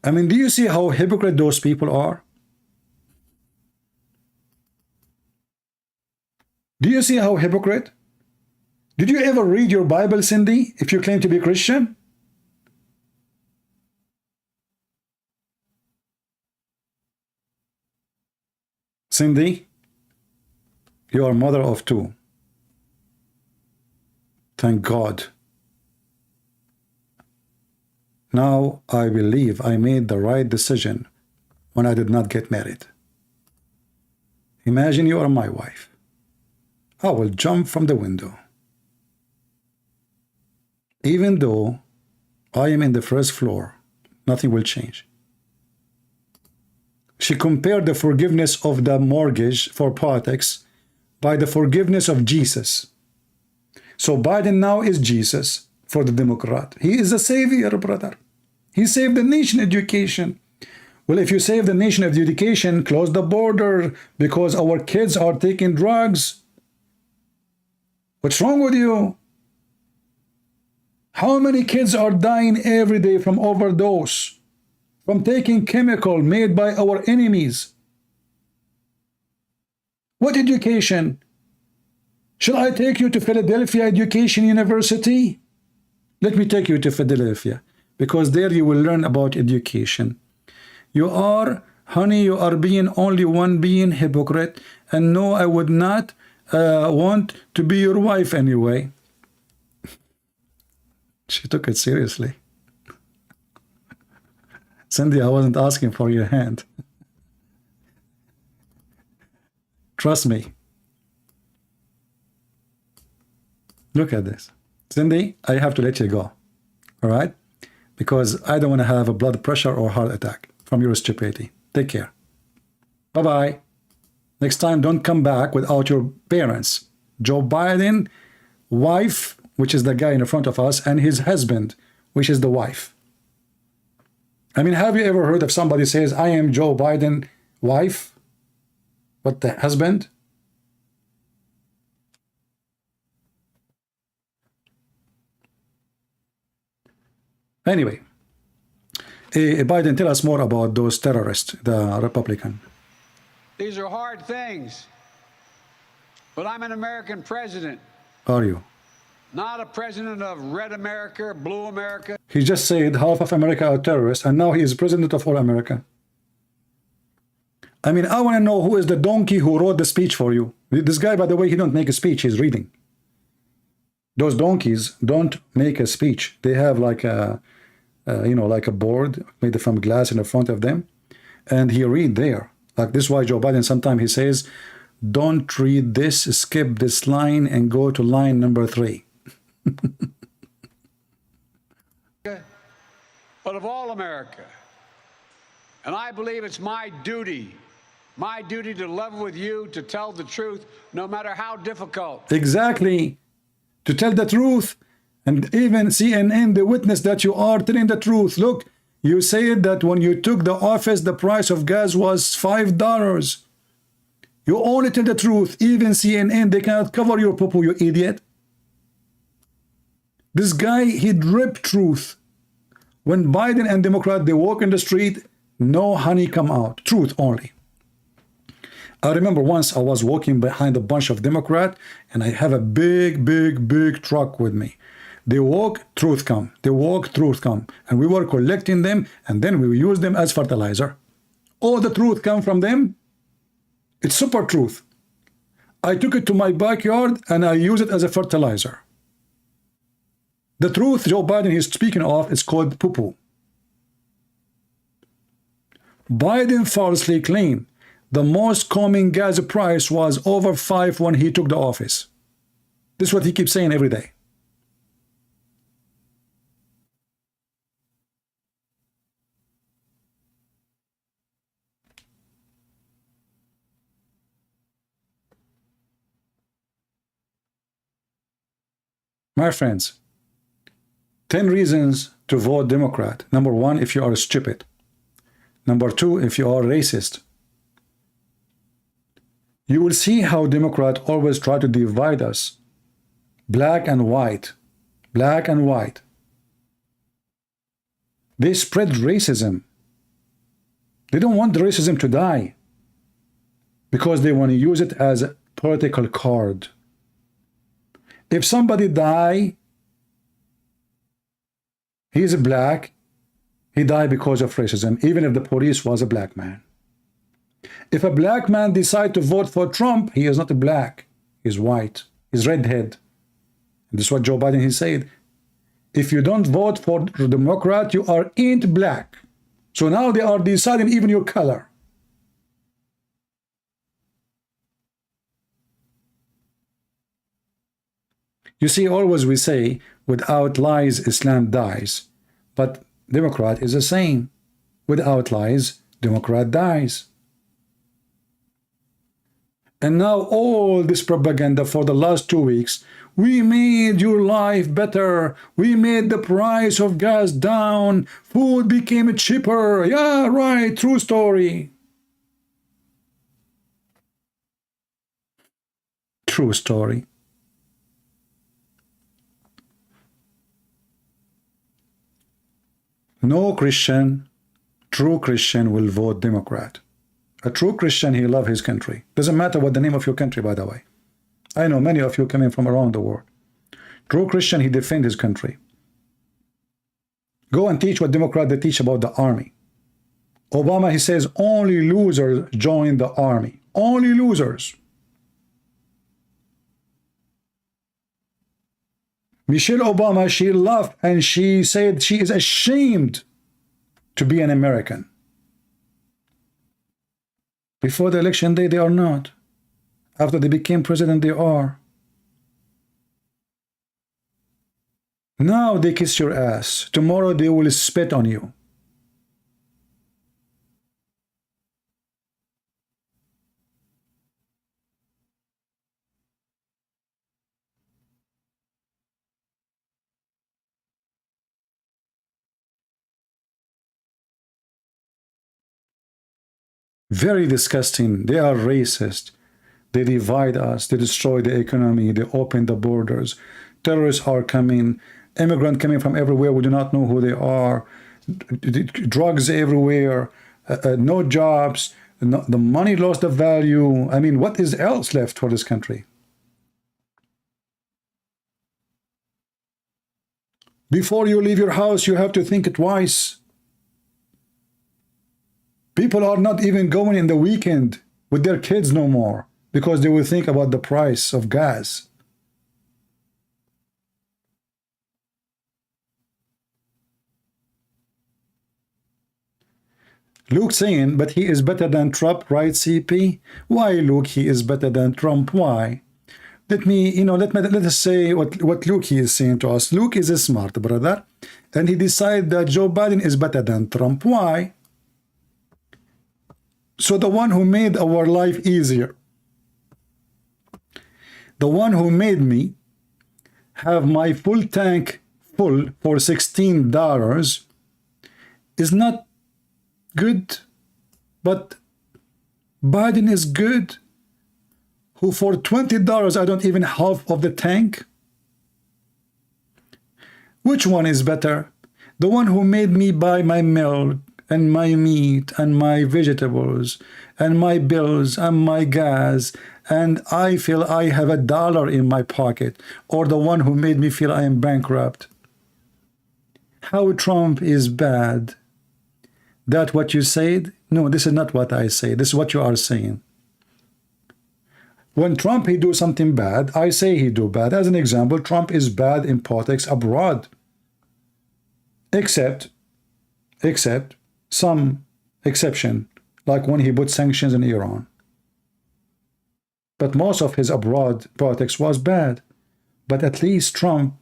I mean, do you see how hypocrite those people are? Do you see how hypocrite? Did you ever read your Bible, Cindy, if you claim to be Christian? Cindy, you are mother of two. Thank God. Now I believe I made the right decision when I did not get married. Imagine you are my wife. I will jump from the window. Even though I am in the first floor, nothing will change. She compared the forgiveness of the mortgage for politics by the forgiveness of Jesus. So Biden now is Jesus for the Democrat. He is a savior, brother. He saved the nation education. Well, if you save the nation of education, close the border because our kids are taking drugs. What's wrong with you? How many kids are dying every day from overdose, from taking chemical made by our enemies? What education? Shall I take you to Philadelphia Education University? Let me take you to Philadelphia, because there you will learn about education. You are, honey, you are being only one being hypocrite, and no, I would not want to be your wife anyway. She took it seriously. Cindy, I wasn't asking for your hand. Trust me. Look at this. Cindy, I have to let you go. All right? Because I don't want to have a blood pressure or heart attack from your stupidity. Take care. Bye-bye. Next time, don't come back without your parents. Joe Biden, wife, which is the guy in front of us, and his husband, which is the wife. I mean, have you ever heard of somebody says, I am Joe Biden, wife, but the husband? Anyway, Biden, tell us more about those terrorists, the Republican. These are hard things, but I'm an American president. Are you? Not a president of red America, blue America. He just said half of America are terrorists, and now he is president of all America. I mean, I want to know who is the donkey who wrote the speech for you. This guy, by the way, he don't make a speech, he's reading. Those donkeys don't make a speech. They have like a, you know, like a board made from glass in the front of them, and he read there. Like this is why Joe Biden sometimes he says, don't read this, skip this line and go to line number 3. But of all America. And I believe it's my duty to level with you, to tell the truth, no matter how difficult. Exactly. To tell the truth. And even CNN, the witness that you are telling the truth. Look, you said that when you took the office, the price of gas was $5. You only tell the truth. Even CNN, they cannot cover your poo-poo, you idiot. This guy, he dripped truth. When Biden and Democrat, they walk in the street, no honey come out. Truth only. I remember once I was walking behind a bunch of Democrat, and I have a big truck with me. They walk, truth come. They walk, truth come. And we were collecting them, and then we use them as fertilizer. All the truth come from them. It's super truth. I took it to my backyard and I use it as a fertilizer. The truth Joe Biden is speaking of is called poo-poo. Biden falsely claimed the most common gas price was over $5 when he took the office. This is what he keeps saying every day. My friends, 10 reasons to vote Democrat. Number 1, if you are stupid. Number 2, if you are racist. You will see how Democrats always try to divide us. Black and white. Black and white. They spread racism. They don't want the racism to die because they want to use it as a political card. If somebody die, he's black, he died because of racism, even if the police was a black man. If a black man decide to vote for Trump, he is not a black, he's white, he's redhead. This is what Joe Biden he said. If you don't vote for the Democrat, you ain't black. So now they are deciding even your color. You see, always we say, without lies, Islam dies. But Democrat is the same. Without lies, Democrat dies. And now all this propaganda for the last 2 weeks, we made your life better. We made the price of gas down. Food became cheaper. Yeah, right, true story. True story. No Christian, true Christian will vote Democrat. A true Christian, he loves his country. Doesn't matter what the name of your country, by the way. I know many of you coming from around the world. True Christian, he defends his country. Go and teach what Democrats they teach about the army. Obama, he says, only losers join the army. Only losers. Michelle Obama, she laughed and she said she is ashamed to be an American. Before the election day, they are not. After they became president, they are. Now they kiss your ass. Tomorrow they will spit on you. Very disgusting. They are racist. They divide us. They destroy the economy. They open the borders. Terrorists are coming. Immigrants coming from everywhere. We do not know who they are. Drugs everywhere. No jobs. The money lost the value. I mean, what is else left for this country? Before you leave your house, you have to think twice. People are not even going in the weekend with their kids no more because they will think about the price of gas. Luke saying, but he is better than Trump, right, CP? Why, Luke, he is better than Trump? Why? Let us say what Luke he is saying to us. Luke is a smart brother, and he decided that Joe Biden is better than Trump. Why? So the one who made our life easier, the one who made me have my full tank full for $16 is not good, but Biden is good, who for $20 I don't even half of the tank. Which one is better? The one who made me buy my milk and my meat and my vegetables and my bills and my gas, and I feel I have $1 in my pocket, or the one who made me feel I am bankrupt? How Trump is bad? That what you said? No, this is not what I say. This is what you are saying. When Trump he do something bad, I say he do bad. As an example, Trump is bad in politics abroad. Except some exception, like when he put sanctions in Iran. But most of his abroad politics was bad. But at least Trump,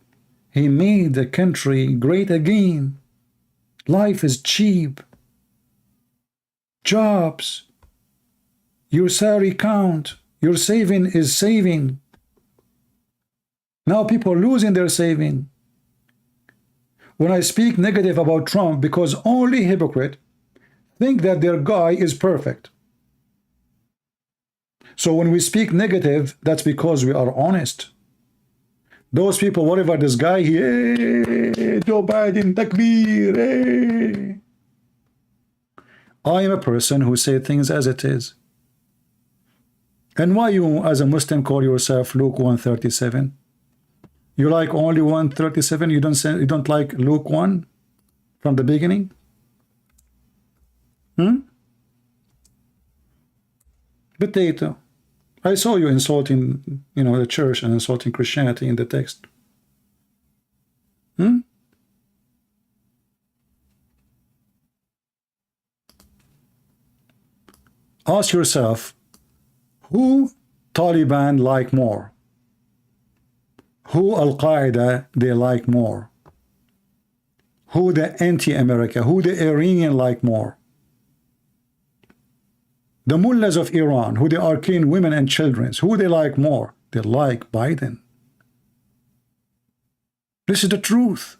he made the country great again. Life is cheap. Jobs. Your salary count. Your saving is saving. Now people are losing their saving. When I speak negative about Trump, because only hypocrite think that their guy is perfect. So when we speak negative, that's because we are honest. Those people, whatever this guy, hey, Joe Biden, takbir, hey. I am a person who say things as it is. And why you, as a Muslim, call yourself Luke 137? You like only 137? You don't like Luke 1 from the beginning? Potato. I saw you insulting, the church and insulting Christianity in the text. Ask yourself, who Taliban like more? Who Al-Qaeda they like more? Who the anti-America, who the Iranian like more? The mullahs of Iran, who they are killing women and children, who they like more? They like Biden. This is the truth.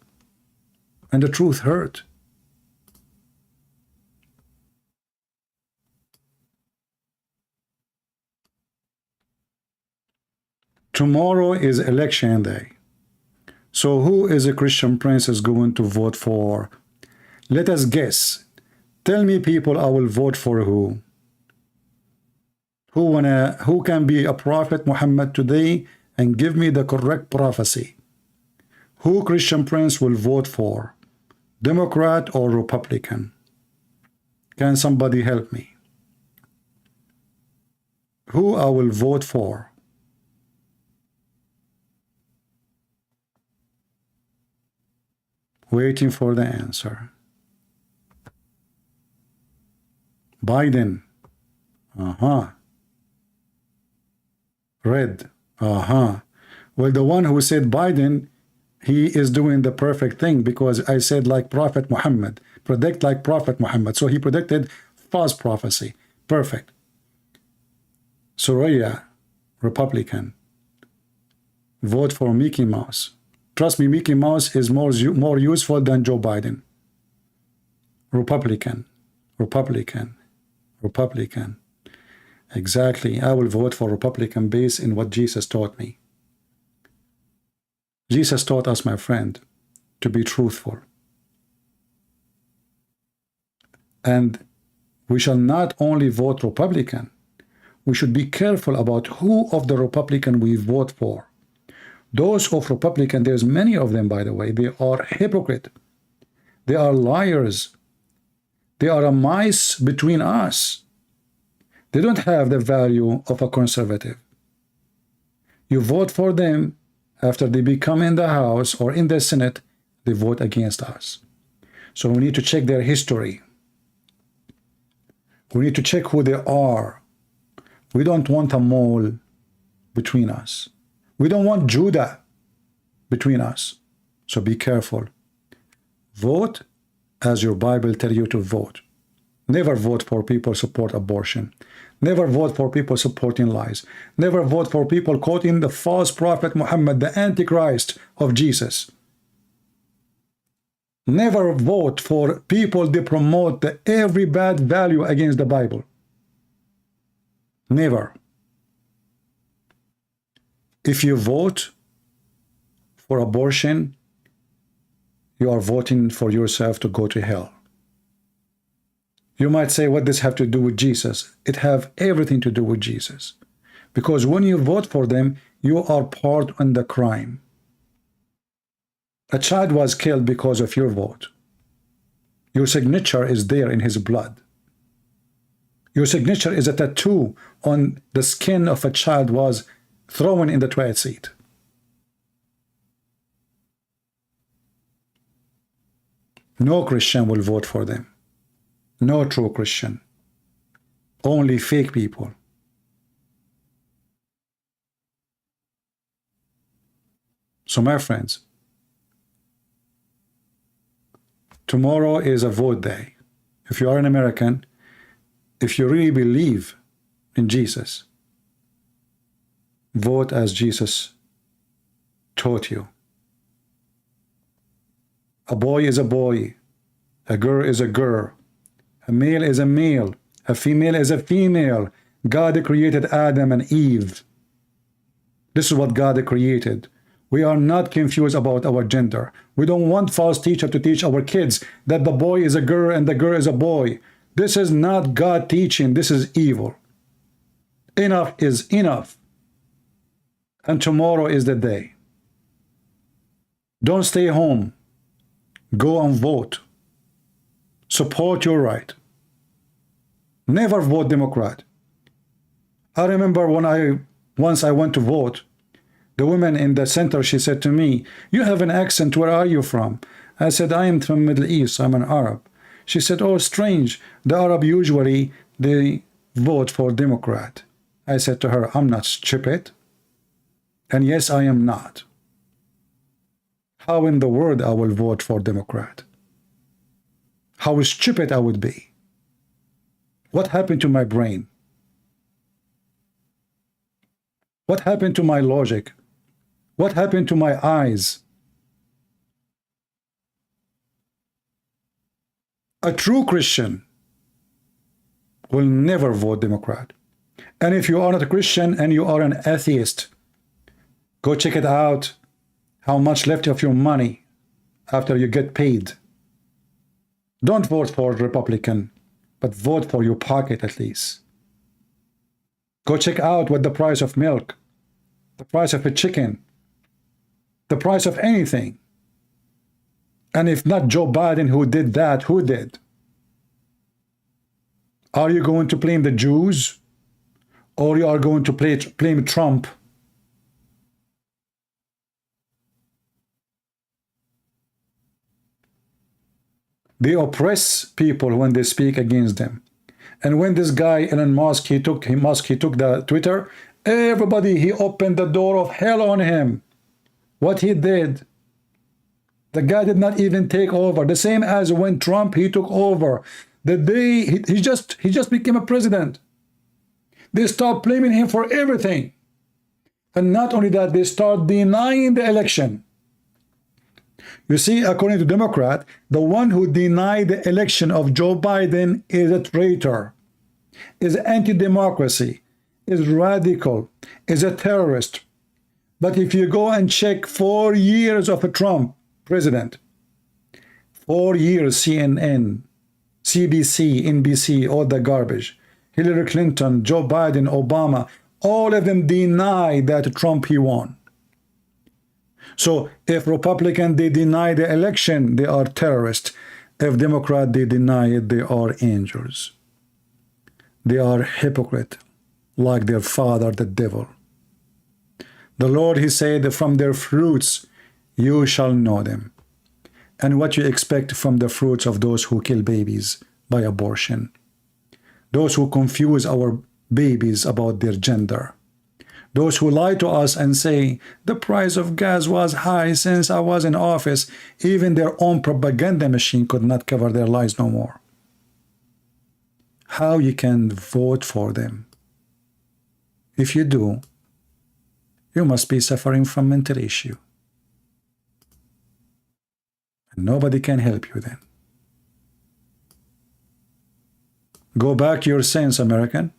And the truth hurt. Tomorrow is election day. So who is a Christian princess going to vote for? Let us guess. Tell me, people, I will vote for who? Who can be a prophet Muhammad today and give me the correct prophecy? Who Christian prince will vote for? Democrat or Republican? Can somebody help me? Who I will vote for? Waiting for the answer. Biden. Red. Well, the one who said Biden, he is doing the perfect thing, because I said like Prophet Muhammad. Predict like Prophet Muhammad. So he predicted false prophecy. Perfect. Soraya, Republican. Vote for Mickey Mouse. Trust me, Mickey Mouse is more useful than Joe Biden. Republican. Exactly. I will vote for Republican based in what Jesus taught me. Jesus taught us, my friend, to be truthful. And we shall not only vote Republican, we should be careful about who of the Republican we vote for. Those of Republican, there's many of them, by the way, they are hypocrite. They are liars. They are a mice between us. They don't have the value of a conservative. You vote for them, after they become in the House or in the Senate, they vote against us. So we need to check their history. We need to check who they are. We don't want a mole between us. We don't want Judah between us. So be careful. Vote as your Bible tells you to vote. Never vote for people who support abortion. Never vote for people supporting lies. Never vote for people quoting the false prophet Muhammad, the Antichrist of Jesus. Never vote for people that promote every bad value against the Bible. Never. If you vote for abortion, you are voting for yourself to go to hell. You might say, what does this have to do with Jesus? It have everything to do with Jesus. Because when you vote for them, you are part in the crime. A child was killed because of your vote. Your signature is there in his blood. Your signature is a tattoo on the skin of a child was thrown in the toilet seat. No Christian will vote for them. No true Christian. Only fake people. So my friends, tomorrow is a vote day. If you are an American, if you really believe in Jesus, vote as Jesus taught you. A boy is a boy, a girl is a girl, a male is a male, a female is a female. God created Adam and Eve. This is what God created. We are not confused about our gender. We don't want false teacher to teach our kids that the boy is a girl and the girl is a boy. This is not God teaching. This is evil. Enough is enough. And tomorrow is the day. Don't stay home. Go and vote. Support your right. Never vote Democrat. I remember when once I went to vote, the woman in the center, she said to me, "You have an accent, where are you from?" I said, "I am from Middle East, I'm an Arab." She said, "Oh, strange, the Arab usually, they vote for Democrat." I said to her, "I'm not stupid." And yes, I am not. How in the world I will vote for Democrat? How stupid I would be. What happened to my brain? What happened to my logic? What happened to my eyes? A true Christian will never vote Democrat. And if you are not a Christian and you are an atheist, go check it out, how much left of your money after you get paid. Don't vote for Republican, but vote for your pocket at least. Go check out what the price of milk, the price of a chicken, the price of anything. And if not Joe Biden who did that, who did? Are you going to blame the Jews? Or you are going to blame Trump? They oppress people when they speak against them. And when this guy Elon Musk, he took the Twitter, everybody, he opened the door of hell on him. What he did, the guy did not even take over. The same as when Trump, he took over. The day he just became a president, they start blaming him for everything. And not only that, they start denying the election. You see, according to Democrat, the one who denied the election of Joe Biden is a traitor, is anti-democracy, is radical, is a terrorist. But if you go and check 4 years of a Trump president, 4 years, CNN, CBC, NBC, all the garbage, Hillary Clinton, Joe Biden, Obama, all of them deny that Trump, he won. So if Republican, they deny the election, they are terrorists. If Democrat, they deny it, they are angels. They are hypocrite, like their father, the devil. The Lord, he said, from their fruits you shall know them. And what you expect from the fruits of those who kill babies by abortion. Those who confuse our babies about their gender. Those who lie to us and say, the price of gas was high since I was in office. Even their own propaganda machine could not cover their lies no more. How you can vote for them? If you do, you must be suffering from mental issue. And nobody can help you then. Go back to your sense, American.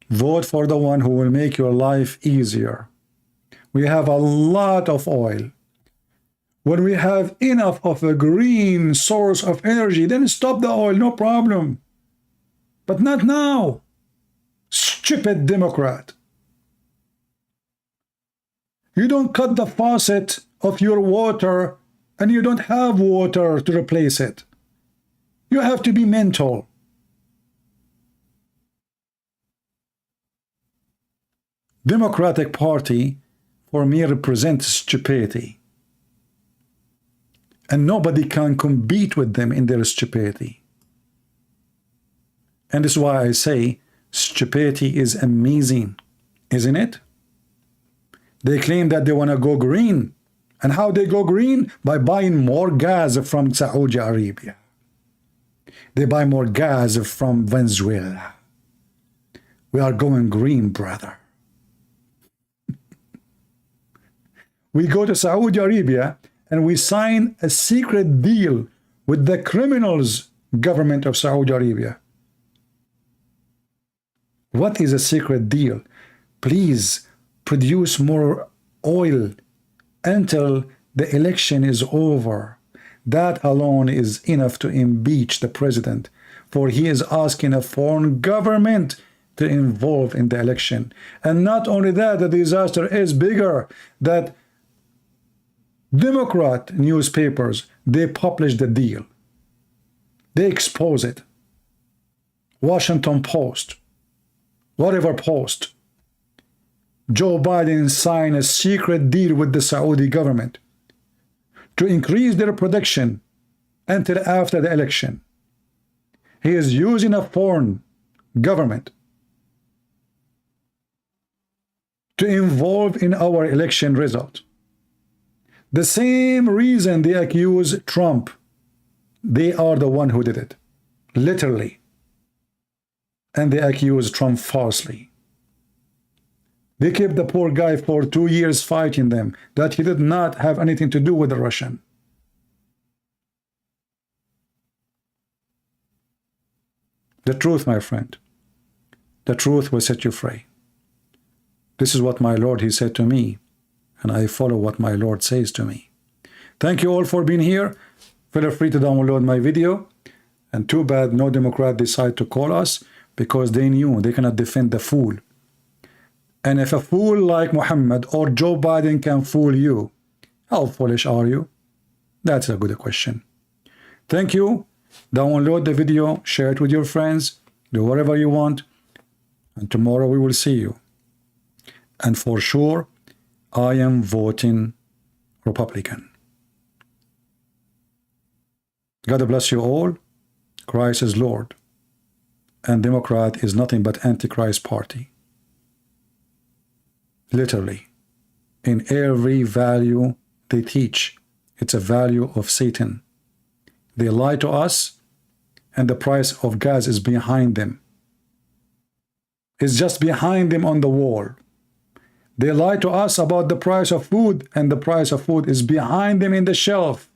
Vote for the one who will make your life easier. We have a lot of oil. When we have enough of a green source of energy, then stop the oil, no problem. But not now. Stupid Democrat. You don't cut the faucet of your water and you don't have water to replace it. You have to be mental. Democratic Party, for me, represents stupidity. And nobody can compete with them in their stupidity. And this is why I say stupidity is amazing, isn't it? They claim that they want to go green. And how they go green? By buying more gas from Saudi Arabia. They buy more gas from Venezuela. We are going green, brother. We go to Saudi Arabia and we sign a secret deal with the criminals government of Saudi Arabia. What is a secret deal? Please produce more oil until the election is over. That alone is enough to impeach the president, for he is asking a foreign government to involve in the election. And not only that, the disaster is bigger, that Democrat newspapers, they publish the deal. They expose it. Washington Post, whatever post. Joe Biden signed a secret deal with the Saudi government to increase their production until after the election. He is using a foreign government to involve in our election result. The same reason they accuse Trump. They are the one who did it, literally. And they accuse Trump falsely. They kept the poor guy for 2 years fighting them, that he did not have anything to do with the Russian. The truth, my friend, the truth will set you free. This is what my Lord, he said to me, and I follow what my Lord says to me. Thank you all for being here. Feel free to download my video. And too bad no Democrat decide to call us, because they knew they cannot defend the fool. And if a fool like Muhammad or Joe Biden can fool you, how foolish are you? That's a good question. Thank you. Download the video, share it with your friends, do whatever you want, and tomorrow we will see you. And for sure, I am voting Republican. God bless you all. Christ is Lord. And Democrat is nothing but Antichrist party. Literally. In every value they teach, it's a value of Satan. They lie to us, and the price of gas is behind them. It's just behind them on the wall. They lie to us about the price of food, and the price of food is behind them in the shelf.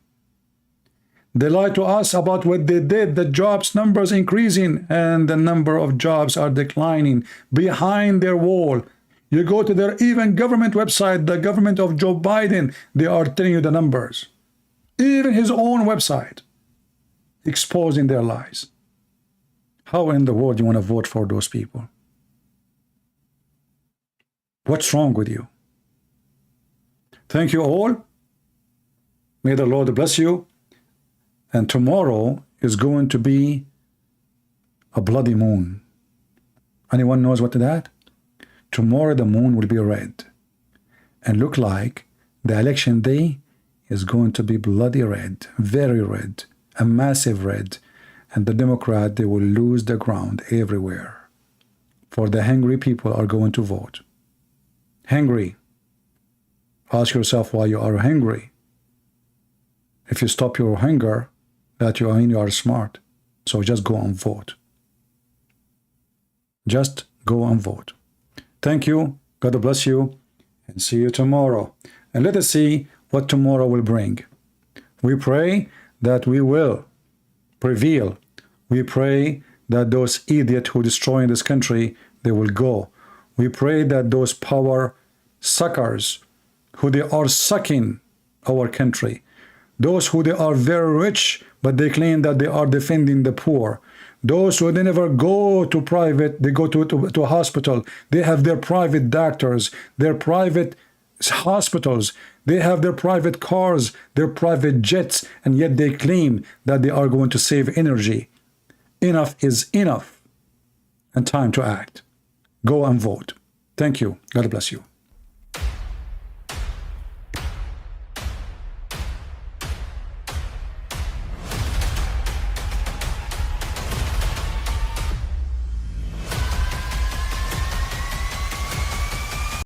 They lie to us about what they did, the jobs numbers increasing, and the number of jobs are declining behind their wall. You go to their even government website, the government of Joe Biden, they are telling you the numbers. Even his own website, exposing their lies. How in the world do you want to vote for those people? What's wrong with you? Thank you all. May the Lord bless you. And tomorrow is going to be a bloody moon. Anyone knows what that? Tomorrow the moon will be red. And look like the election day is going to be bloody red, very red, a massive red. And the Democrat, they will lose the ground everywhere. For the hungry people are going to vote. Hungry. Ask yourself why you are hungry. If you stop your hunger, that you mean you are smart. So just go and vote. Just go and vote. Thank you. God bless you. And see you tomorrow. And let us see what tomorrow will bring. We pray that we will prevail. We pray that those idiots who destroy this country, they will go. We pray that those power suckers who they are sucking our country, those who they are very rich, but they claim that they are defending the poor, those who they never go to private, they go to a hospital, they have their private doctors, their private hospitals, They have their private cars, their private jets, and yet they claim that they are going to save energy. Enough is enough, and time to act. Go and vote. Thank you. God bless you.